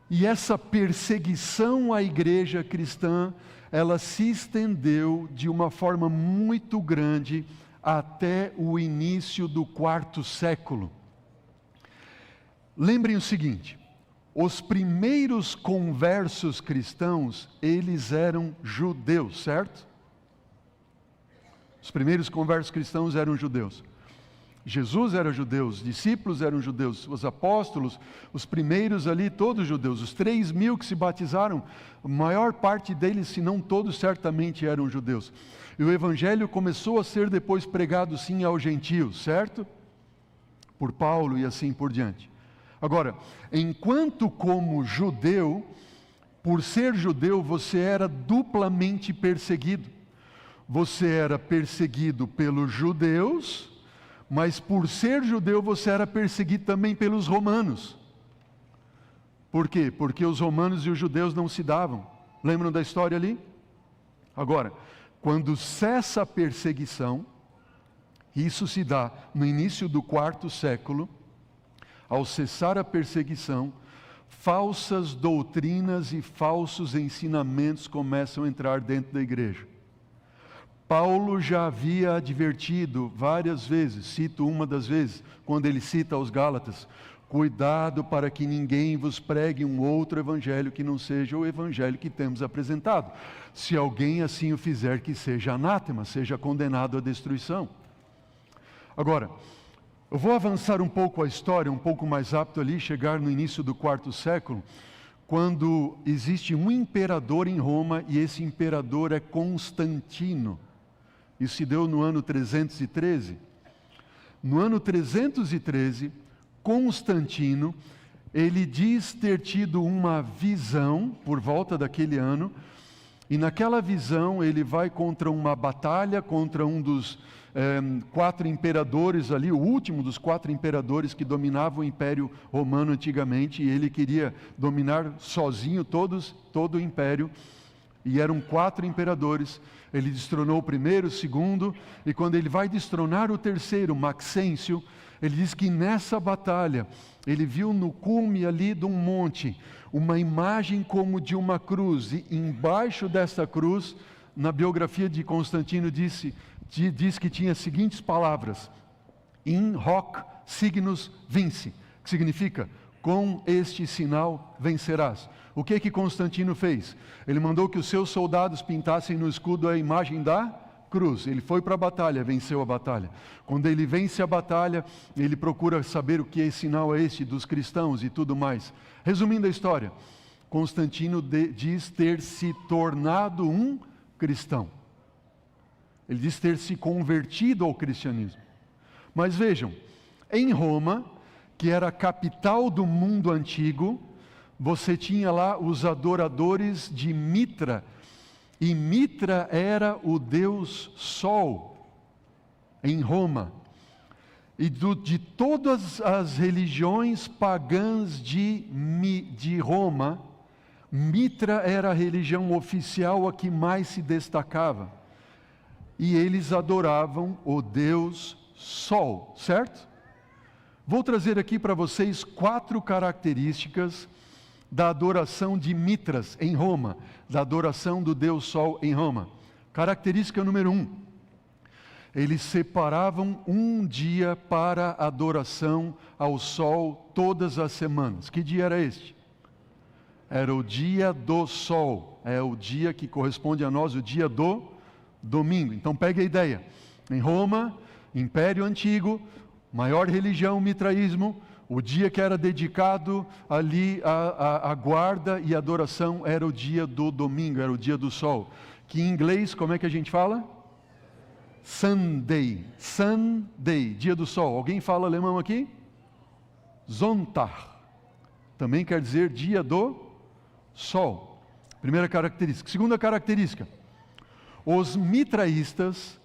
E essa perseguição à igreja cristã, ela se estendeu de uma forma muito grande até o início do 4º século. Lembrem o seguinte, os primeiros conversos cristãos, eles eram judeus, certo? Os primeiros conversos cristãos eram judeus. Jesus era judeu, os discípulos eram judeus, os apóstolos, os primeiros ali, todos judeus. Os 3.000 que se batizaram, a maior parte deles, se não todos, certamente eram judeus. E o evangelho começou a ser depois pregado sim aos gentios, certo? Por Paulo e assim por diante. Agora, enquanto como judeu, por ser judeu, você era duplamente perseguido. Você era perseguido pelos judeus, mas por ser judeu você era perseguido também pelos romanos. Por quê? Porque os romanos e os judeus não se davam. Lembram da história ali? Agora, quando cessa a perseguição, isso se dá no início do 4º século, ao cessar a perseguição, falsas doutrinas e falsos ensinamentos começam a entrar dentro da igreja. Paulo já havia advertido várias vezes, cito uma das vezes, quando ele cita aos Gálatas, cuidado para que ninguém vos pregue um outro evangelho que não seja o evangelho que temos apresentado. Se alguém assim o fizer, que seja anátema, seja condenado à destruição. Agora, eu vou avançar um pouco a história, um pouco mais rápido ali, chegar no início do 4º século, quando existe um imperador em Roma, e esse imperador é Constantino. Isso se deu no ano 313. No ano 313, Constantino, ele diz ter tido uma visão por volta daquele ano, e naquela visão ele vai contra uma batalha, contra um dos 4 imperadores ali, o último dos 4 imperadores que dominavam o Império Romano antigamente, e ele queria dominar sozinho todo o Império, e eram 4 imperadores. Ele destronou o primeiro, o segundo, e quando ele vai destronar o terceiro, Maxêncio, ele diz que nessa batalha, ele viu no cume ali de um monte, uma imagem como de uma cruz, e embaixo dessa cruz, na biografia de Constantino, diz que tinha as seguintes palavras, in hoc signus vinci, que significa, com este sinal vencerás. O que Constantino fez? Ele mandou que os seus soldados pintassem no escudo a imagem da cruz. Ele foi para a batalha, venceu a batalha. Quando ele vence a batalha, ele procura saber o que sinal é este dos cristãos e tudo mais. Resumindo a história, Constantino diz ter se tornado um cristão. Ele diz ter se convertido ao cristianismo. Mas vejam, em Roma, que era a capital do mundo antigo, você tinha lá os adoradores de Mitra, e Mitra era o deus Sol, em Roma. E de todas as religiões pagãs de Roma, Mitra era a religião oficial a que mais se destacava. E eles adoravam o deus Sol, certo? Vou trazer aqui para vocês 4 características da adoração de Mitras em Roma, da adoração do Deus Sol em Roma. Característica número 1. Eles separavam um dia para adoração ao Sol todas as semanas. Que dia era este? Era o dia do Sol. É o dia que corresponde a nós, o dia do domingo. Então pegue a ideia. Em Roma, Império Antigo, maior religião, o mitraísmo, o dia que era dedicado ali à guarda e adoração era o dia do domingo, era o dia do sol. Que em inglês, como é que a gente fala? Sunday. Sunday, dia do sol. Alguém fala alemão aqui? Sonntag. Também quer dizer dia do sol. Primeira característica. Segunda característica. Os mitraístas,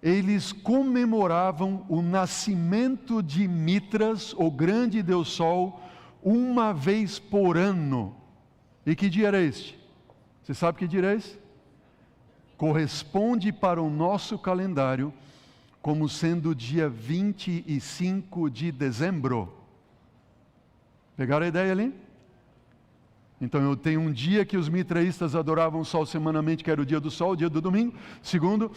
eles comemoravam o nascimento de Mitras, o grande Deus Sol, uma vez por ano. E que dia era este? Você sabe que dia era esse? Corresponde para o nosso calendário como sendo o dia 25 de dezembro. Pegaram a ideia ali? Então eu tenho um dia que os mitraístas adoravam o sol semanalmente, que era o dia do sol, o dia do domingo. Segundo,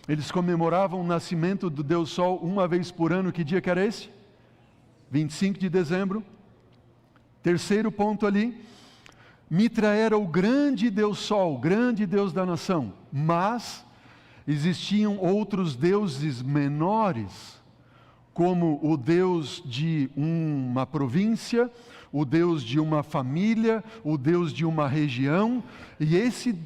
eles comemoravam o nascimento do Deus Sol uma vez por ano. Que dia que era esse? 25 de dezembro. Terceiro ponto ali. Mitra era o grande Deus Sol, o grande Deus da nação. Mas existiam outros deuses menores, como o Deus de uma província, o Deus de uma família, o Deus de uma região, e esses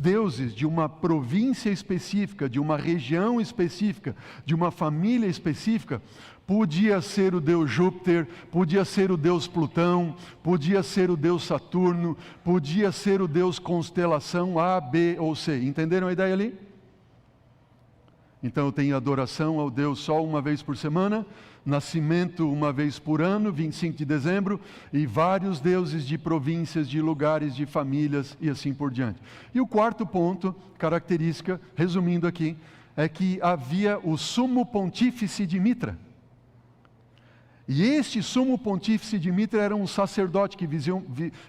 deuses de uma província específica, de uma região específica, de uma família específica, podia ser o Deus Júpiter, podia ser o Deus Plutão, podia ser o Deus Saturno, podia ser o Deus constelação A, B ou C. Entenderam a ideia ali? Então eu tenho adoração ao Deus Sol uma vez por semana, nascimento uma vez por ano, 25 de dezembro, e vários deuses de províncias, de lugares, de famílias e assim por diante. E o quarto ponto, característica, resumindo aqui, é que havia o sumo pontífice de Mitra. E este sumo pontífice de Mitra era um sacerdote que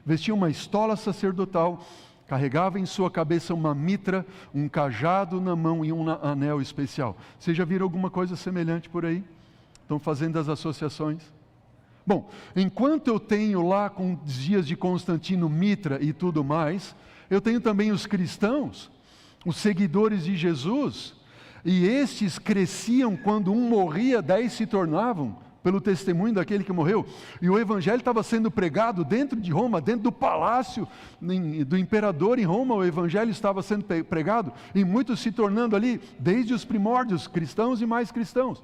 vestia uma estola sacerdotal, carregava em sua cabeça uma mitra, um cajado na mão e um anel especial. Vocês já viram alguma coisa semelhante por aí? Estão fazendo as associações? Bom, enquanto eu tenho lá com os dias de Constantino Mitra e tudo mais, eu tenho também os cristãos, os seguidores de Jesus, e estes cresciam quando um morria, 10 se tornavam, pelo testemunho daquele que morreu. E o evangelho estava sendo pregado dentro de Roma, dentro do palácio do imperador em Roma, o evangelho estava sendo pregado, e muitos se tornando ali, desde os primórdios, cristãos e mais cristãos.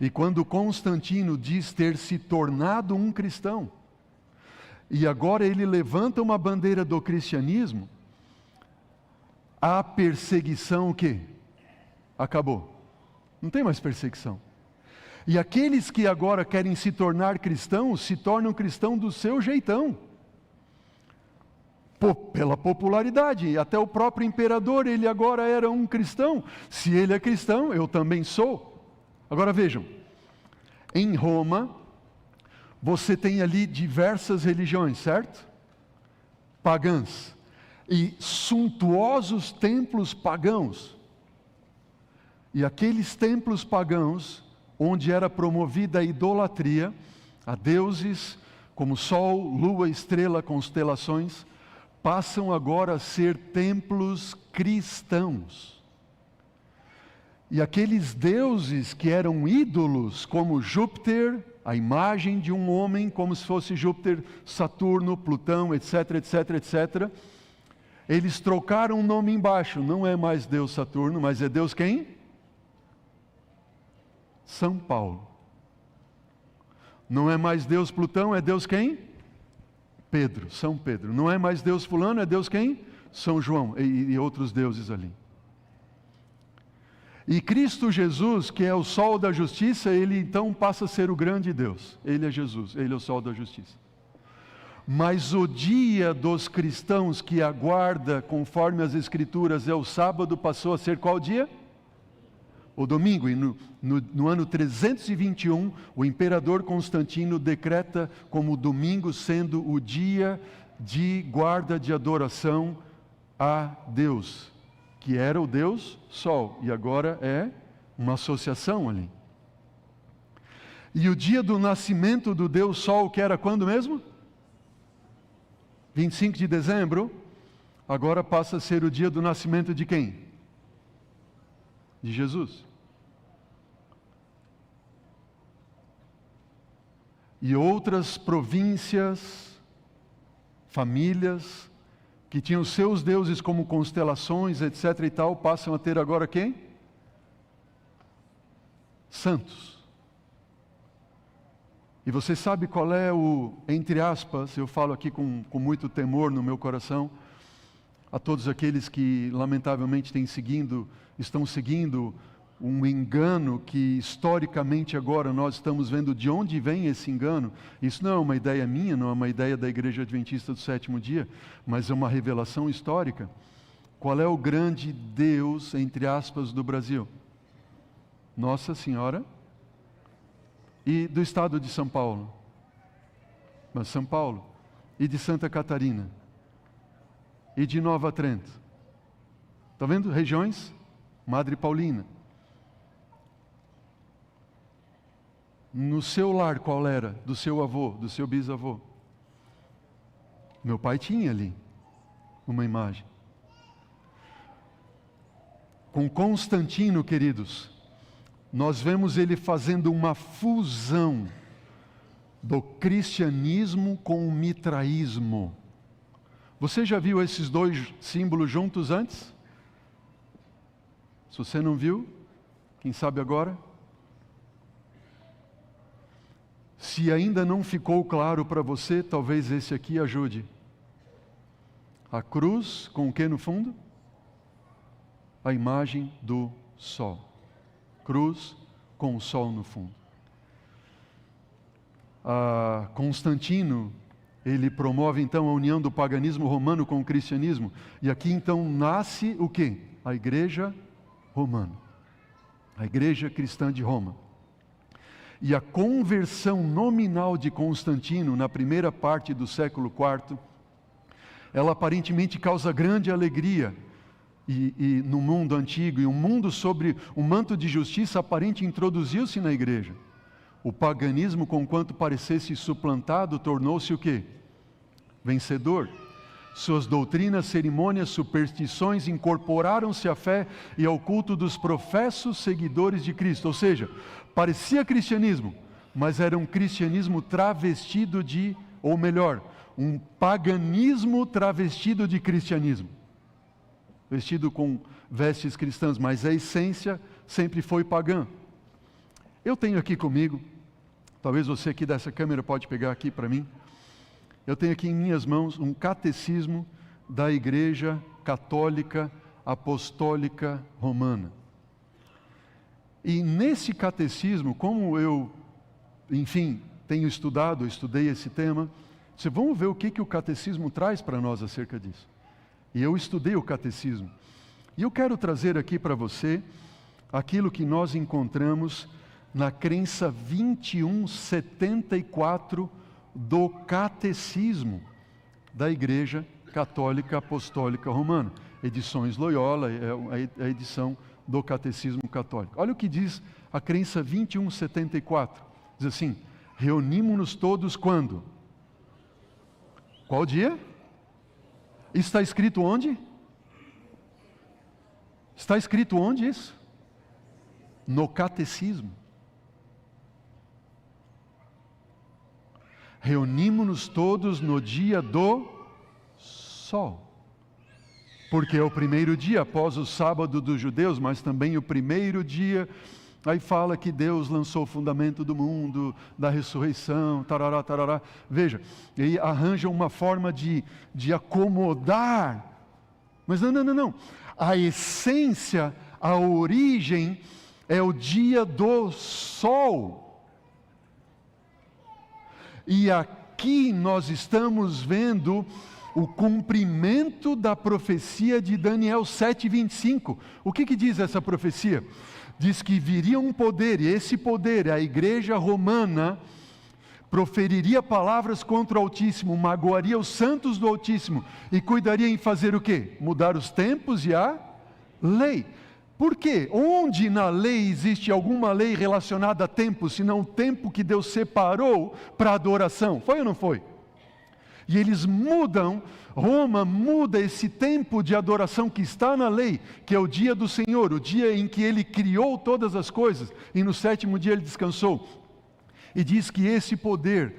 E quando Constantino diz ter se tornado um cristão, e agora ele levanta uma bandeira do cristianismo, a perseguição o quê? Acabou. Não tem mais perseguição. E aqueles que agora querem se tornar cristãos, se tornam cristãos do seu jeitão. Pela popularidade, e até o próprio imperador, ele agora era um cristão. Se ele é cristão, eu também sou. Agora vejam, em Roma, você tem ali diversas religiões, certo? Pagãs. E suntuosos templos pagãos. E aqueles templos pagãos, onde era promovida a idolatria a deuses como sol, lua, estrela, constelações, passam agora a ser templos cristãos. E aqueles deuses que eram ídolos, como Júpiter, a imagem de um homem, como se fosse Júpiter, Saturno, Plutão, etc, etc, etc, eles trocaram o nome embaixo, não é mais Deus Saturno, mas é Deus quem? São Paulo. Não é mais Deus Plutão, é Deus quem? Pedro, São Pedro. Não é mais Deus fulano, é Deus quem? São João e outros deuses ali. E Cristo Jesus, que é o sol da justiça, ele então passa a ser o grande Deus. Ele é Jesus, ele é o sol da justiça. Mas o dia dos cristãos que aguarda, conforme as Escrituras, é o sábado, passou a ser qual dia? o domingo, e no ano 321, o imperador Constantino decreta como o domingo sendo o dia de guarda de adoração a Deus, que era o Deus Sol, e agora é uma associação ali. E o dia do nascimento do Deus Sol, que era quando mesmo? 25 de dezembro, agora passa a ser o dia do nascimento de quem? De Jesus. E outras províncias, famílias, que tinham seus deuses como constelações, etc. e tal, passam a ter agora quem? Santos. E você sabe qual é o, entre aspas, eu falo aqui com muito temor no meu coração, a todos aqueles que lamentavelmente estão seguindo um engano que historicamente agora nós estamos vendo de onde vem esse engano. Isso não é uma ideia minha, não é uma ideia da Igreja Adventista do Sétimo Dia, mas é uma revelação histórica. Qual é o grande Deus, entre aspas, do Brasil? Nossa Senhora e do estado de São Paulo. Mas São Paulo e de Santa Catarina e de Nova Trento. Está vendo? Regiões? Madre Paulina. No seu lar, qual era? Do seu avô, do seu bisavô. Meu pai tinha ali uma imagem. Com Constantino, queridos, nós vemos ele fazendo uma fusão do cristianismo com o mitraísmo. Você já viu esses dois símbolos juntos antes? Se você não viu, quem sabe agora? Se ainda não ficou claro para você, talvez esse aqui ajude. A cruz, com o que no fundo? A imagem do sol. Cruz com o sol no fundo. Constantino, ele promove então a união do paganismo romano com o cristianismo. E aqui então nasce o quê? A Igreja Romana. A Igreja Cristã de Roma. E a conversão nominal de Constantino, na primeira parte do século IV, ela aparentemente causa grande alegria e no mundo antigo, e um mundo sobre um manto de justiça aparente introduziu-se na igreja. O paganismo, conquanto parecesse suplantado, tornou-se o quê? Vencedor. Suas doutrinas, cerimônias, superstições incorporaram-se à fé e ao culto dos professos seguidores de Cristo. Ou seja, parecia cristianismo, mas era um cristianismo travestido de, ou melhor, um paganismo travestido de cristianismo. Vestido com vestes cristãs, mas a essência sempre foi pagã. Eu tenho aqui comigo, talvez você aqui dessa câmera pode pegar aqui para mim. Eu tenho aqui em minhas mãos um catecismo da Igreja Católica Apostólica Romana. E nesse catecismo, como eu, enfim, estudei esse tema, vamos ver o que o catecismo traz para nós acerca disso. E eu estudei o catecismo. E eu quero trazer aqui para você aquilo que nós encontramos na crença 2174 do Catecismo da Igreja Católica Apostólica Romana. Edições Loyola, é a edição do Catecismo Católico. Olha o que diz a crença 2174. Diz assim: reunimos-nos todos quando? Qual dia? Está escrito onde? Está escrito onde isso? No Catecismo. Reunimos-nos todos no dia do sol. Porque é o primeiro dia após o sábado dos judeus, mas também o primeiro dia. Aí fala que Deus lançou o fundamento do mundo, da ressurreição, tarará, tarará. Veja, ele arranja uma forma de acomodar. Mas não. A essência, a origem é o dia do sol. E aqui nós estamos vendo o cumprimento da profecia de Daniel 7:25. O que diz essa profecia? diz que viria um poder, e esse poder, a igreja romana, proferiria palavras contra o Altíssimo, magoaria os santos do Altíssimo, e cuidaria em fazer o quê? Mudar os tempos e a lei. Por quê? Onde na lei existe alguma lei relacionada a tempo, senão o tempo que Deus separou para adoração? Foi ou não foi? E eles mudam, Roma muda esse tempo de adoração que está na lei, que é o dia do Senhor, o dia em que Ele criou todas as coisas, e no sétimo dia Ele descansou. E diz que esse poder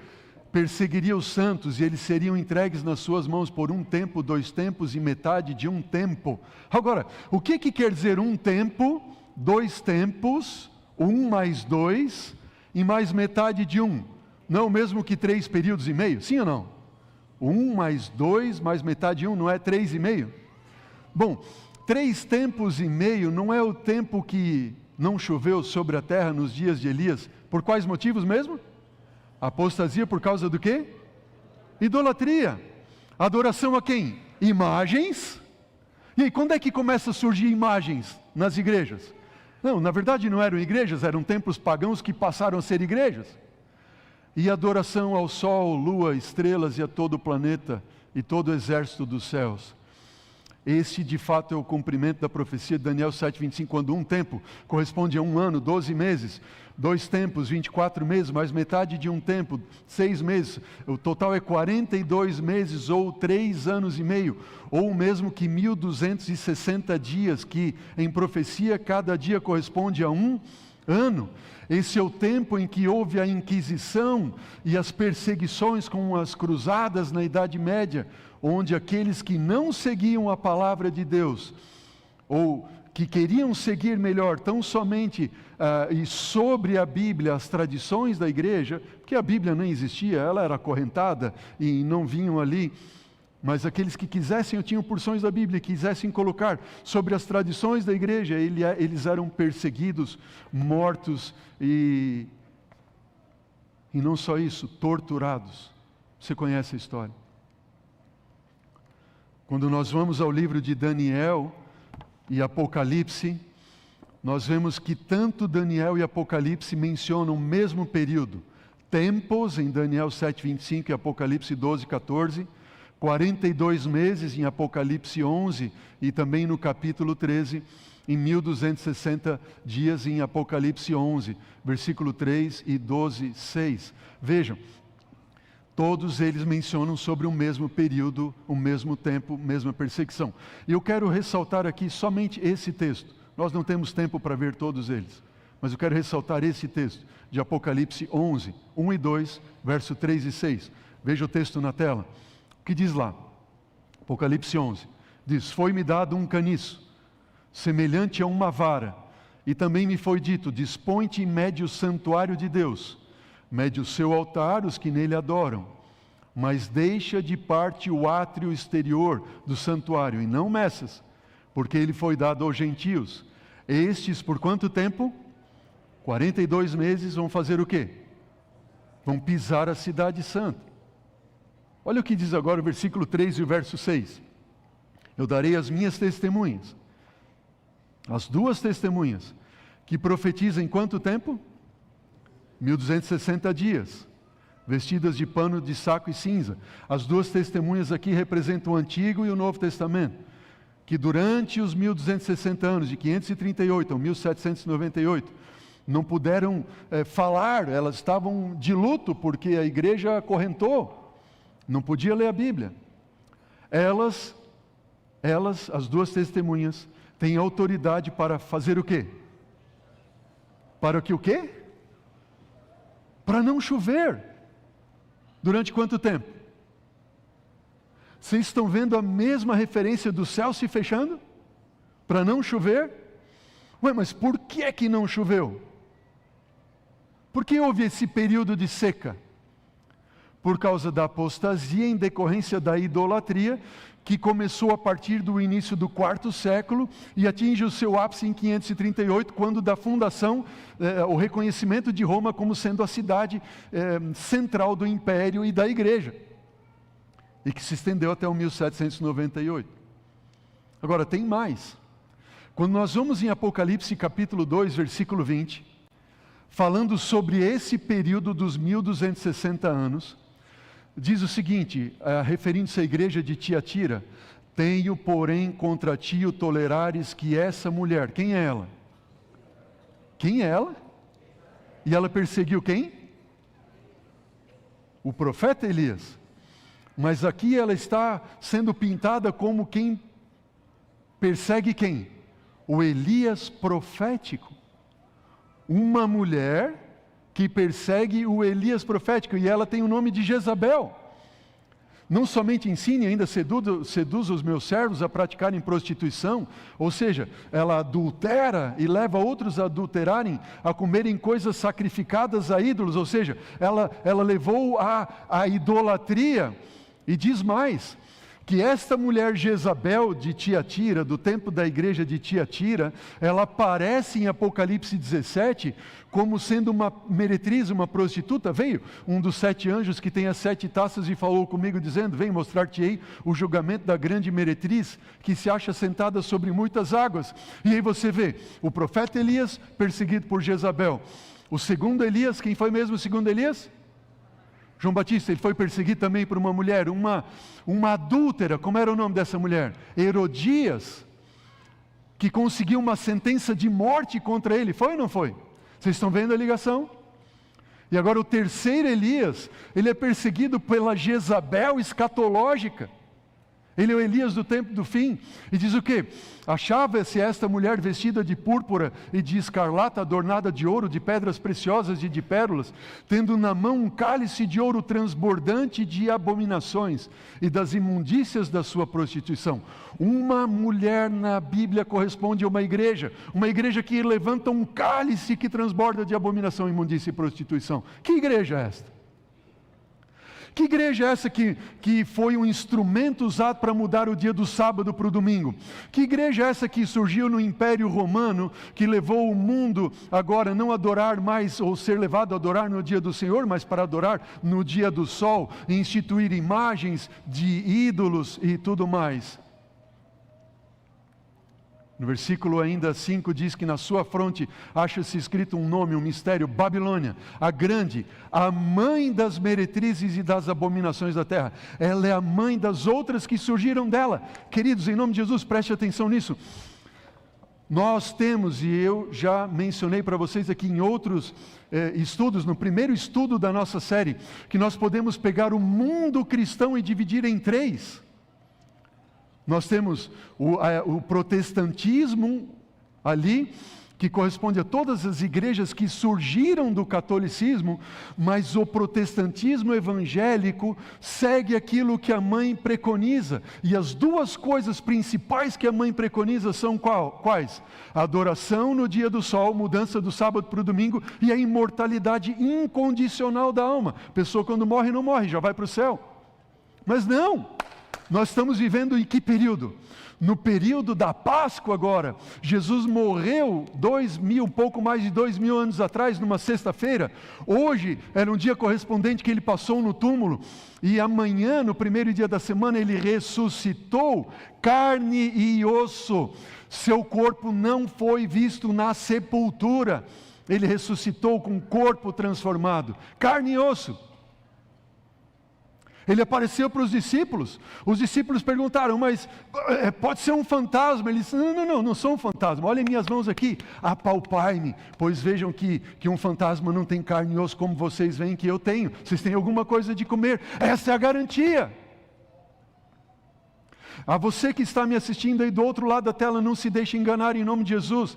perseguiria os santos, e eles seriam entregues nas suas mãos por um tempo, 2 tempos e metade de um tempo. Agora, o que quer dizer um tempo, 2 tempos, 1 mais 2 e mais metade de 1? Não mesmo que 3 períodos e meio, sim ou não? 1 mais 2 mais metade de 1 não é 3,5? Bom, 3 tempos e meio não é o tempo que não choveu sobre a terra nos dias de Elias. Por quais motivos mesmo? Apostasia por causa do quê? Idolatria. Adoração a quem? Imagens. E aí, quando é que começa a surgir imagens nas igrejas? Não, na verdade não eram igrejas, eram templos pagãos que passaram a ser igrejas. E adoração ao sol, lua, estrelas e a todo o planeta e todo o exército dos céus. Esse de fato é o cumprimento da profecia de Daniel 7,25, quando um tempo corresponde a 1 ano, 12 meses, 2 tempos, 24 meses, mais metade de um tempo, 6 meses, o total é 42 meses ou 3 anos e meio, ou mesmo que 1260 dias, que em profecia cada dia corresponde a 1 ano. Esse é o tempo em que houve a Inquisição e as perseguições com as cruzadas na Idade Média, onde aqueles que não seguiam a palavra de Deus, ou que queriam seguir melhor tão somente e sobre a Bíblia, as tradições da igreja, porque a Bíblia nem existia, ela era acorrentada e não vinham ali, mas aqueles que quisessem ou tinham porções da Bíblia, quisessem colocar sobre as tradições da igreja, eles eram perseguidos, mortos e não só isso, torturados. Você conhece a história. Quando nós vamos ao livro de Daniel e Apocalipse, nós vemos que tanto Daniel e Apocalipse mencionam o mesmo período. Tempos em Daniel 7,25 e Apocalipse 12,14, 42 meses em Apocalipse 11 e também no capítulo 13, em 1260 dias em Apocalipse 11, versículo 3 e 12, 6. Vejam, todos eles mencionam sobre o mesmo período, o mesmo tempo, mesma perseguição. E eu quero ressaltar aqui somente esse texto. Nós não temos tempo para ver todos eles, mas eu quero ressaltar esse texto de Apocalipse 11, 1 e 2, verso 3 e 6. Veja o texto na tela. O que diz lá? Apocalipse 11. Diz: foi-me dado um caniço, semelhante a uma vara, e também me foi dito: dispõe-te e mede o santuário de Deus, mede o seu altar, os que nele adoram, mas deixa de parte o átrio exterior do santuário, e não meças, porque ele foi dado aos gentios. Estes, por quanto tempo? 42 meses, vão fazer o quê? Vão pisar a cidade santa. Olha o que diz agora o versículo 3 e o verso 6. Eu darei as minhas testemunhas, as 2 testemunhas, que profetizam em quanto tempo? 1260 dias, vestidas de pano de saco e cinza. As 2 testemunhas aqui representam o Antigo e o Novo Testamento, que durante os 1260 anos, de 538 a 1798, não puderam falar, elas estavam de luto, porque a igreja acorrentou, não podia ler a Bíblia. Elas, as 2 testemunhas, têm autoridade para fazer o quê? Para que o quê? Para não chover. Durante quanto tempo? Vocês estão vendo a mesma referência do céu se fechando? Para não chover? Ué, mas por que é que não choveu? Por que houve esse período de seca? Por causa da apostasia em decorrência da idolatria, que começou a partir do início do 4º século e atinge o seu ápice em 538, quando da fundação, o reconhecimento de Roma como sendo a cidade central do império e da igreja, e que se estendeu até o 1798. Agora tem mais. Quando nós vamos em Apocalipse capítulo 2, versículo 20, falando sobre esse período dos 1260 anos, diz o seguinte, referindo-se à igreja de Tiatira: tenho, porém, contra ti o tolerares que essa mulher, quem é ela? Quem é ela? E ela perseguiu quem? O profeta Elias. Mas aqui ela está sendo pintada como quem persegue quem? O Elias profético. Uma mulher que persegue o Elias profético, e ela tem o nome de Jezabel. Não somente ensina e ainda seduz os meus servos a praticarem prostituição, ou seja, ela adultera e leva outros a adulterarem, a comerem coisas sacrificadas a ídolos, ou seja, ela levou a idolatria. E diz mais, que esta mulher Jezabel de Tiatira, do tempo da igreja de Tiatira, ela aparece em Apocalipse 17 como sendo uma meretriz, uma prostituta. Veio um dos 7 anjos que tem as 7 taças e falou comigo dizendo: vem mostrar-te-ei o julgamento da grande meretriz que se acha sentada sobre muitas águas. E aí você vê o profeta Elias perseguido por Jezabel. O segundo Elias, quem foi mesmo o segundo Elias? João Batista. Ele foi perseguido também por uma mulher, uma adúltera. Como era o nome dessa mulher? Herodias, que conseguiu uma sentença de morte contra ele. Foi ou não foi? Vocês estão vendo a ligação? E agora o terceiro Elias, ele é perseguido pela Jezabel escatológica. Ele é o Elias do tempo do fim. E diz o quê? Achava-se esta mulher vestida de púrpura e de escarlata, adornada de ouro, de pedras preciosas e de pérolas, tendo na mão um cálice de ouro transbordante de abominações e das imundícias da sua prostituição. Uma mulher na Bíblia corresponde a uma igreja que levanta um cálice que transborda de abominação, imundícia e prostituição. Que igreja é esta? Que igreja é essa que foi um instrumento usado para mudar o dia do sábado para o domingo? Que igreja é essa que surgiu no Império Romano, que levou o mundo agora não adorar mais, ou ser levado a adorar no dia do Senhor, mas para adorar no dia do sol, e instituir imagens de ídolos e tudo mais? No versículo ainda 5 diz que na sua fronte acha-se escrito um nome, um mistério: Babilônia, a grande, a mãe das meretrizes e das abominações da terra. Ela é a mãe das outras que surgiram dela. Queridos, em nome de Jesus, preste atenção nisso. Nós temos, e eu já mencionei para vocês aqui em outros estudos, no primeiro estudo da nossa série, que nós podemos pegar o mundo cristão e dividir em 3. Nós temos o protestantismo ali, que corresponde a todas as igrejas que surgiram do catolicismo, mas o protestantismo evangélico segue aquilo que a mãe preconiza. E as 2 coisas principais que a mãe preconiza são quais? A adoração no dia do sol, mudança do sábado para o domingo, e a imortalidade incondicional da alma. A pessoa quando morre, não morre, já vai para o céu. Mas não! Nós estamos vivendo em que período? No período da Páscoa agora. Jesus morreu pouco mais de 2.000 anos atrás, numa sexta-feira. Hoje era um dia correspondente que ele passou no túmulo. E amanhã, no primeiro dia da semana, ele ressuscitou, carne e osso. Seu corpo não foi visto na sepultura. Ele ressuscitou com o corpo transformado, carne e osso. Ele apareceu para os discípulos. Os discípulos perguntaram: mas pode ser um fantasma? Ele disse: não sou um fantasma. Olhem minhas mãos aqui, apalpai-me, pois vejam que um fantasma não tem carne e osso como vocês veem que eu tenho. Vocês têm alguma coisa de comer. Essa é a garantia. A você que está me assistindo aí do outro lado da tela, não se deixe enganar em nome de Jesus.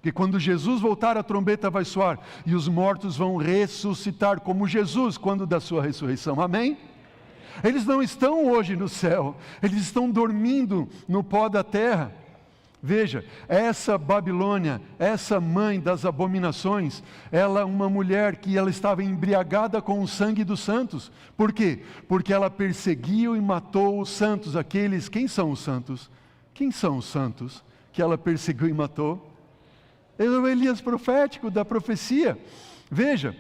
Que quando Jesus voltar, a trombeta vai soar e os mortos vão ressuscitar como Jesus quando da sua ressurreição. Amém? Eles não estão hoje no céu, eles estão dormindo no pó da terra. Veja, essa Babilônia, essa mãe das abominações, ela é uma mulher que ela estava embriagada com o sangue dos santos. Por quê? Porque ela perseguiu e matou os santos, aqueles... Quem são os santos? Quem são os santos que ela perseguiu e matou? Ele é o Elias profético da profecia. Veja,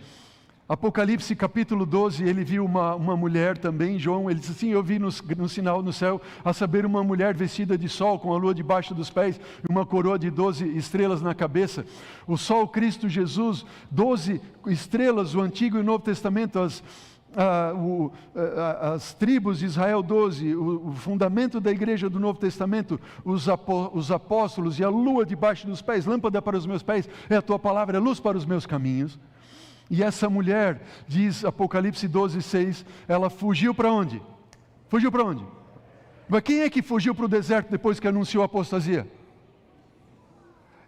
Apocalipse capítulo 12, ele viu uma mulher também, João, ele disse assim, eu vi no sinal no céu, a saber, uma mulher vestida de sol, com a lua debaixo dos pés, e uma coroa de 12 estrelas na cabeça. O sol, Cristo Jesus, 12 estrelas, o Antigo e o Novo Testamento, as tribos de Israel 12, o fundamento da igreja do Novo Testamento, os apóstolos e a lua debaixo dos pés, lâmpada para os meus pés, é a tua palavra, é luz para os meus caminhos. E essa mulher, diz Apocalipse 12, 6, ela fugiu para onde? Fugiu para onde? Mas quem é que fugiu para o deserto depois que anunciou a apostasia?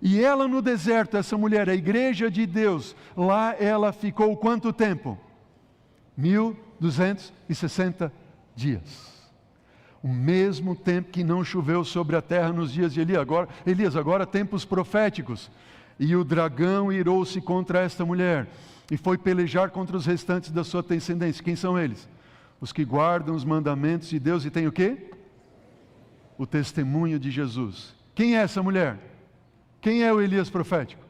E ela no deserto, essa mulher, a igreja de Deus, lá ela ficou quanto tempo? 1260 dias. O mesmo tempo que não choveu sobre a terra nos dias de Elias, agora tempos proféticos. E o dragão irou-se contra esta mulher e foi pelejar contra os restantes da sua descendência. Quem são eles? Os que guardam os mandamentos de Deus e têm o quê? O testemunho de Jesus. Quem é essa mulher? Quem é o Elias profético?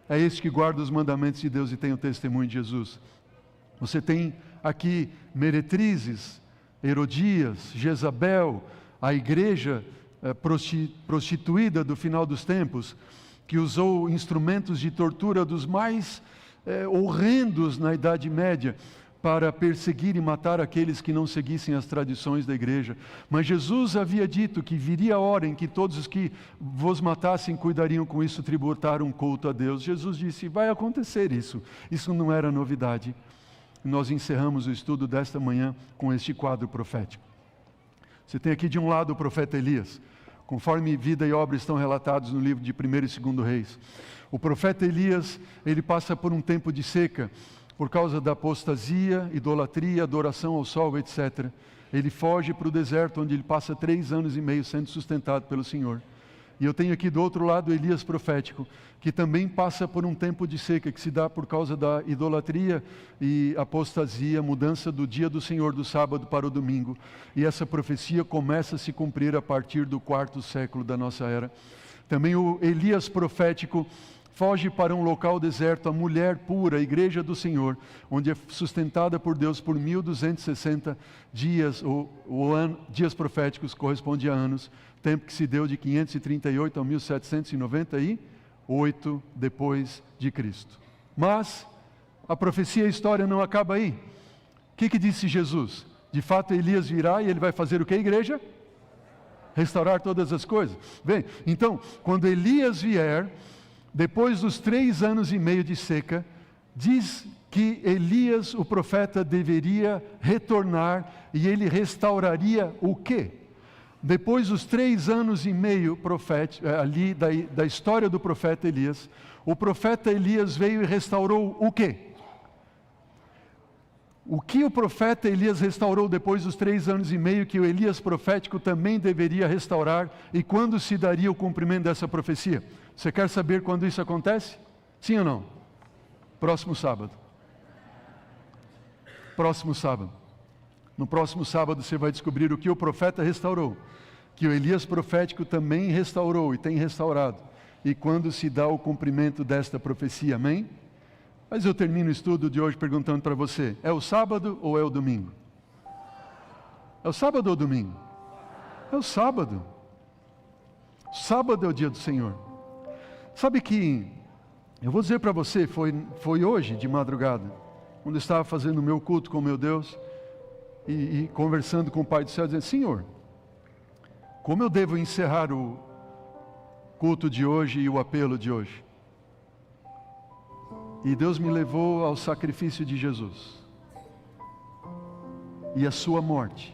É esse que guarda os mandamentos de Deus e tem o testemunho de Jesus. Você tem aqui meretrizes, Herodias, Jezabel, a igreja prostituída do final dos tempos, que usou instrumentos de tortura dos mais horrendos na Idade Média, para perseguir e matar aqueles que não seguissem as tradições da igreja. Mas Jesus havia dito que viria a hora em que todos os que vos matassem cuidariam com isso, tributar um culto a Deus. Jesus disse, vai acontecer isso. Isso não era novidade. Nós encerramos o estudo desta manhã com este quadro profético. Você tem aqui de um lado o profeta Elias, conforme vida e obra estão relatados no livro de 1º e 2º Reis. O profeta Elias, ele passa por um tempo de seca, por causa da apostasia, idolatria, adoração ao sol, etc. Ele foge para o deserto, onde ele passa 3 anos e meio sendo sustentado pelo Senhor. E eu tenho aqui do outro lado Elias profético, que também passa por um tempo de seca, que se dá por causa da idolatria e apostasia, mudança do dia do Senhor, do sábado para o domingo. E essa profecia começa a se cumprir a partir do 4º século da nossa era. Também o Elias profético foge para um local deserto, a mulher pura, a igreja do Senhor, onde é sustentada por Deus por 1260 dias, dias proféticos, corresponde a anos, tempo que se deu de 538 a 1798 depois de Cristo. Mas a profecia e a história não acaba aí. O que disse Jesus? De fato Elias virá e ele vai fazer o que, igreja? Restaurar todas as coisas. Bem, então, quando Elias vier, depois dos 3 anos e meio de seca, diz que Elias, o profeta, deveria retornar e ele restauraria o quê? Depois dos 3 anos e meio ali da história do profeta Elias, o profeta Elias veio e restaurou o quê? O que o profeta Elias restaurou depois dos 3 anos e meio que o Elias profético também deveria restaurar, e quando se daria o cumprimento dessa profecia? Você quer saber quando isso acontece? Sim ou não? Próximo sábado. Próximo sábado. No próximo sábado você vai descobrir o que o profeta restaurou, que o Elias profético também restaurou e tem restaurado, e quando se dá o cumprimento desta profecia, amém? Mas eu termino o estudo de hoje perguntando para você, é o sábado ou é o domingo? É o sábado ou o domingo? É o sábado. Sábado é o dia do Senhor. Sabe que, eu vou dizer para você, foi hoje de madrugada, quando eu estava fazendo o meu culto com meu Deus, e conversando com o Pai do Céu, dizendo, Senhor, como eu devo encerrar o culto de hoje e o apelo de hoje? E Deus me levou ao sacrifício de Jesus e a sua morte.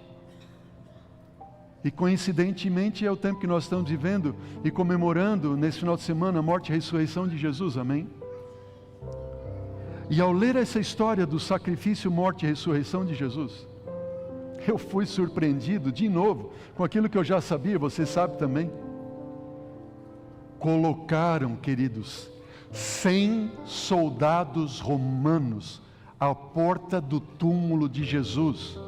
E coincidentemente é o tempo que nós estamos vivendo e comemorando nesse final de semana a morte e a ressurreição de Jesus, amém? E ao ler essa história do sacrifício, morte e ressurreição de Jesus, eu fui surpreendido de novo com aquilo que eu já sabia, você sabe também. Colocaram, queridos, 100 soldados romanos à porta do túmulo de Jesus,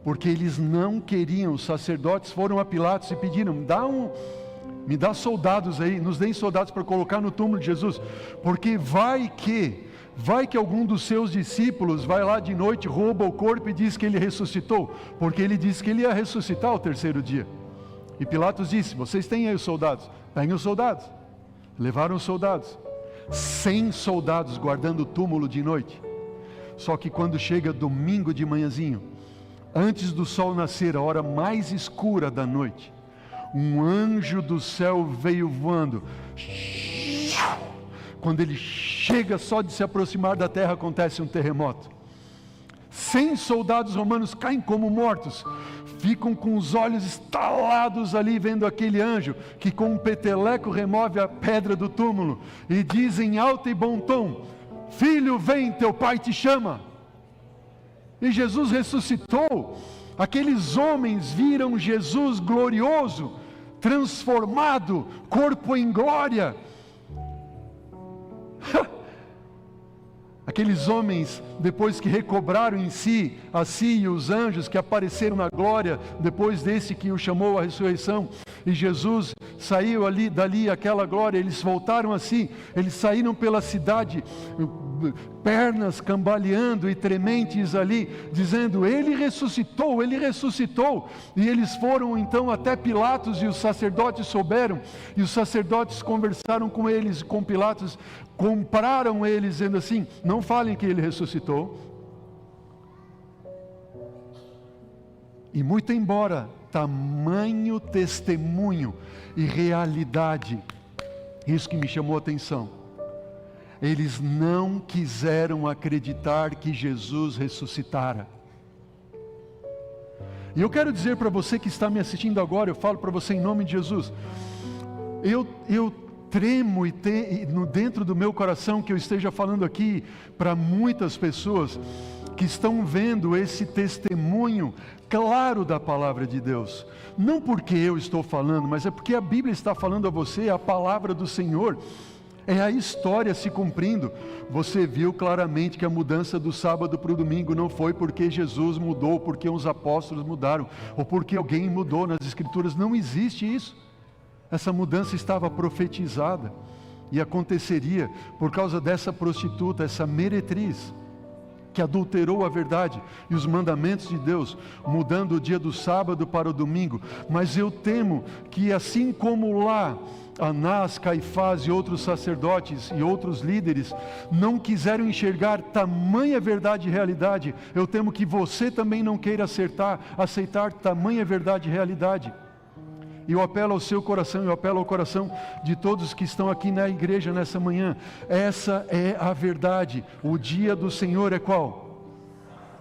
porque eles não queriam. Os sacerdotes foram a Pilatos e pediram, me dá soldados aí, nos deem soldados para colocar no túmulo de Jesus, porque vai que Vai que algum dos seus discípulos vai lá de noite, rouba o corpo e diz que ele ressuscitou, porque ele disse que ele ia ressuscitar ao terceiro dia. E Pilatos disse: vocês têm aí os soldados? Tem os soldados. Levaram os soldados. 100 soldados guardando o túmulo de noite. Só que quando chega domingo de manhãzinho, antes do sol nascer, a hora mais escura da noite, um anjo do céu veio voando. Quando ele chega, só de se aproximar da terra acontece um terremoto. 100 soldados romanos caem como mortos, ficam com os olhos estalados ali vendo aquele anjo que com um peteleco remove a pedra do túmulo e diz em alto e bom tom: filho, vem, teu pai te chama. E Jesus ressuscitou. Aqueles homens viram Jesus glorioso, transformado, corpo em glória. Aqueles homens, depois que recobraram em si, a si e os anjos que apareceram na glória, depois desse que o chamou à ressurreição, e Jesus saiu dali aquela glória, eles voltaram a si, eles saíram pela cidade, pernas cambaleando e trementes ali, dizendo: ele ressuscitou, e eles foram então até Pilatos, e os sacerdotes souberam, e os sacerdotes conversaram com eles, com Pilatos, compraram eles, dizendo assim: não falem que ele ressuscitou. E muito embora tamanho testemunho e realidade, isso que me chamou a atenção, eles não quiseram acreditar que Jesus ressuscitara. E eu quero dizer para você que está me assistindo agora, eu falo para você em nome de Jesus, eu tremo dentro do meu coração que eu esteja falando aqui para muitas pessoas que estão vendo esse testemunho claro da palavra de Deus. Não porque eu estou falando, mas é porque a Bíblia está falando a você, a palavra do Senhor. É a história se cumprindo. Você viu claramente que a mudança do sábado para o domingo não foi porque Jesus mudou, porque os apóstolos mudaram, ou porque alguém mudou nas Escrituras. Não existe isso. Essa mudança estava profetizada e aconteceria por causa dessa prostituta, essa meretriz, que adulterou a verdade e os mandamentos de Deus, mudando o dia do sábado para o domingo. Mas eu temo que assim como lá Anás, Caifás e outros sacerdotes e outros líderes não quiseram enxergar tamanha verdade e realidade, eu temo que você também não queira aceitar tamanha verdade e realidade. E eu apelo ao seu coração, eu apelo ao coração de todos que estão aqui na igreja nessa manhã. Essa é a verdade. O dia do Senhor é qual?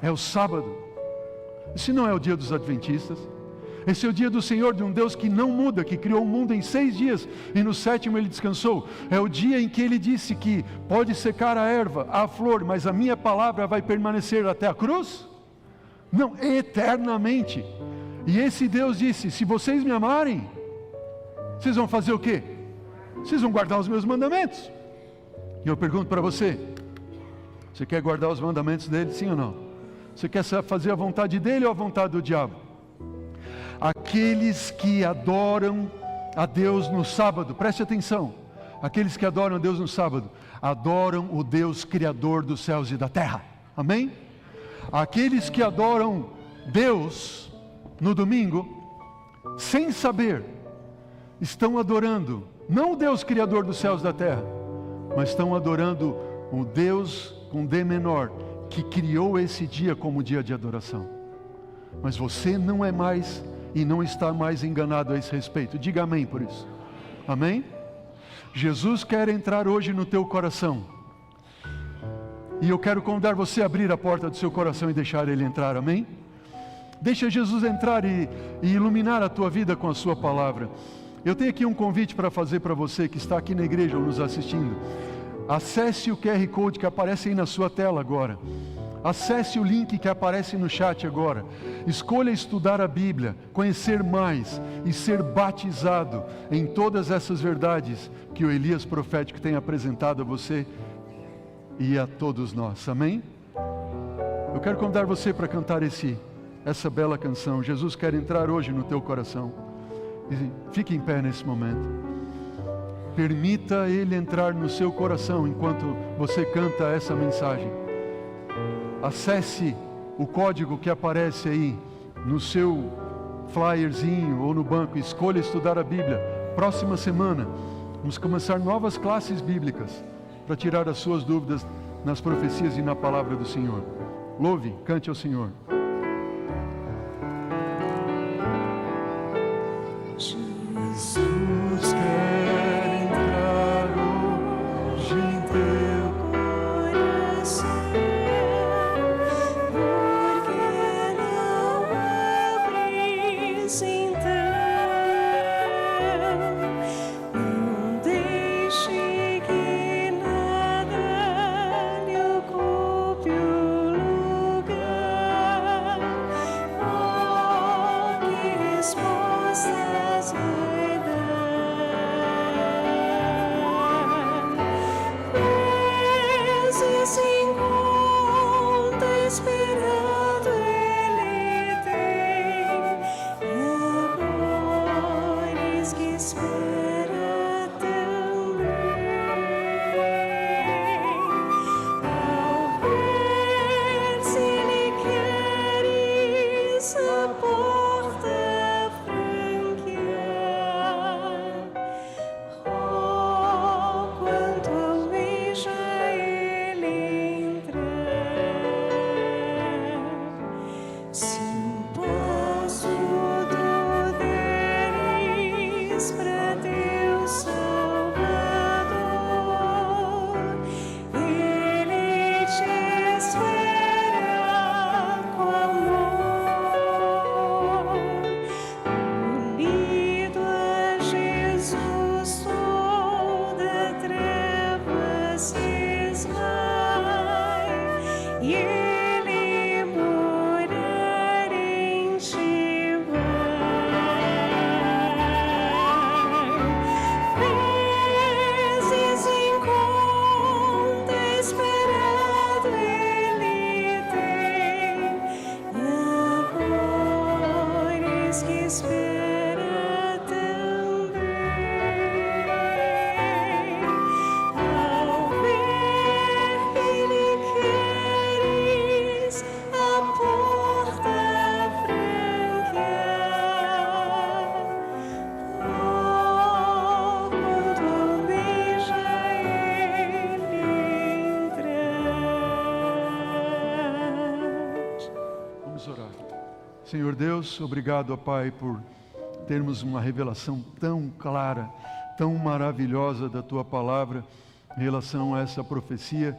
É o sábado. Esse não é o dia dos adventistas. Esse é o dia do Senhor, de um Deus que não muda, que criou o mundo em 6 dias e no 7º ele descansou. É o dia em que ele disse que pode secar a erva, a flor, mas a minha palavra vai permanecer até a cruz? Não, eternamente. E esse Deus disse: se vocês me amarem, vocês vão fazer o quê? Vocês vão guardar os meus mandamentos. E eu pergunto para você: você quer guardar os mandamentos dele, sim ou não? Você quer fazer a vontade dele ou a vontade do diabo? Aqueles que adoram a Deus no sábado, preste atenção, aqueles que adoram a Deus no sábado, adoram o Deus Criador dos céus e da terra, amém? Aqueles que adoram Deus no domingo, sem saber, estão adorando, não o Deus Criador dos céus e da terra, mas estão adorando o Deus com D menor, que criou esse dia como dia de adoração. Mas você não é mais e não está mais enganado a esse respeito. Diga amém por isso. Amém? Jesus quer entrar hoje no teu coração. E eu quero convidar você a abrir a porta do seu coração e deixar Ele entrar. Amém? Deixa Jesus entrar e iluminar a tua vida com a sua palavra. Eu tenho aqui um convite para fazer para você que está aqui na igreja ou nos assistindo. Acesse o QR Code que aparece aí na sua tela agora. Acesse o link que aparece no chat agora. Escolha estudar a Bíblia, conhecer mais e ser batizado em todas essas verdades que o Elias profético tem apresentado a você e a todos nós. Amém? Eu quero convidar você para cantar essa bela canção. Jesus quer entrar hoje no teu coração. E fique em pé nesse momento. Permita Ele entrar no seu coração enquanto você canta essa mensagem. Acesse o código que aparece aí no seu flyerzinho ou no banco. Escolha estudar a Bíblia. Próxima semana, vamos começar novas classes bíblicas para tirar as suas dúvidas nas profecias e na palavra do Senhor. Louve, cante ao Senhor. Jesus quer entrar hoje em teu coração, porque não abres então, não deixe que nada lhe ocupe o lugar. Oh, que respostas vai dar. Vezes encontra esperando Ele tem, e amores que espera também. Ao ver se Ele queres a porta franquear, oh, quanto almeja Ele entrar. Se um passo tu deres pra teu Salvador, Ele te espera com amor. Unido a Jesus, toda treva se esvai, e Ele morar em ti vai. Vezes encontra esperado Ele tem, e amores que espera também. Ao ver que Ele queres a porta franquear, oh, quanto almeja Ele entrar. Vamos orar. Senhor Deus, obrigado, ó Pai, por termos uma revelação tão clara, tão maravilhosa da Tua Palavra em relação a essa profecia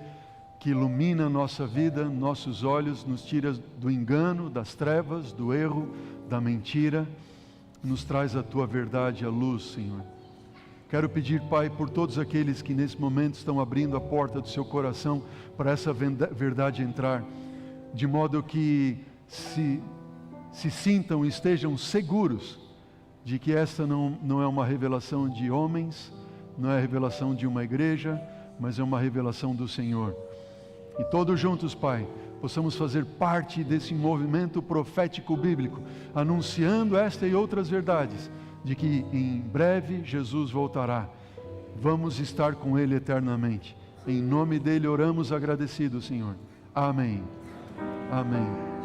que ilumina a nossa vida, nossos olhos, nos tira do engano, das trevas, do erro, da mentira, nos traz a Tua verdade, a luz, Senhor. Quero pedir, Pai, por todos aqueles que nesse momento estão abrindo a porta do seu coração para essa verdade entrar, de modo que se sintam e estejam seguros de que esta não é uma revelação de homens, não é a revelação de uma igreja, mas é uma revelação do Senhor. E todos juntos, Pai, possamos fazer parte desse movimento profético bíblico, anunciando esta e outras verdades, de que em breve Jesus voltará. Vamos estar com Ele eternamente. Em nome dEle oramos agradecidos, Senhor. Amém. Amém.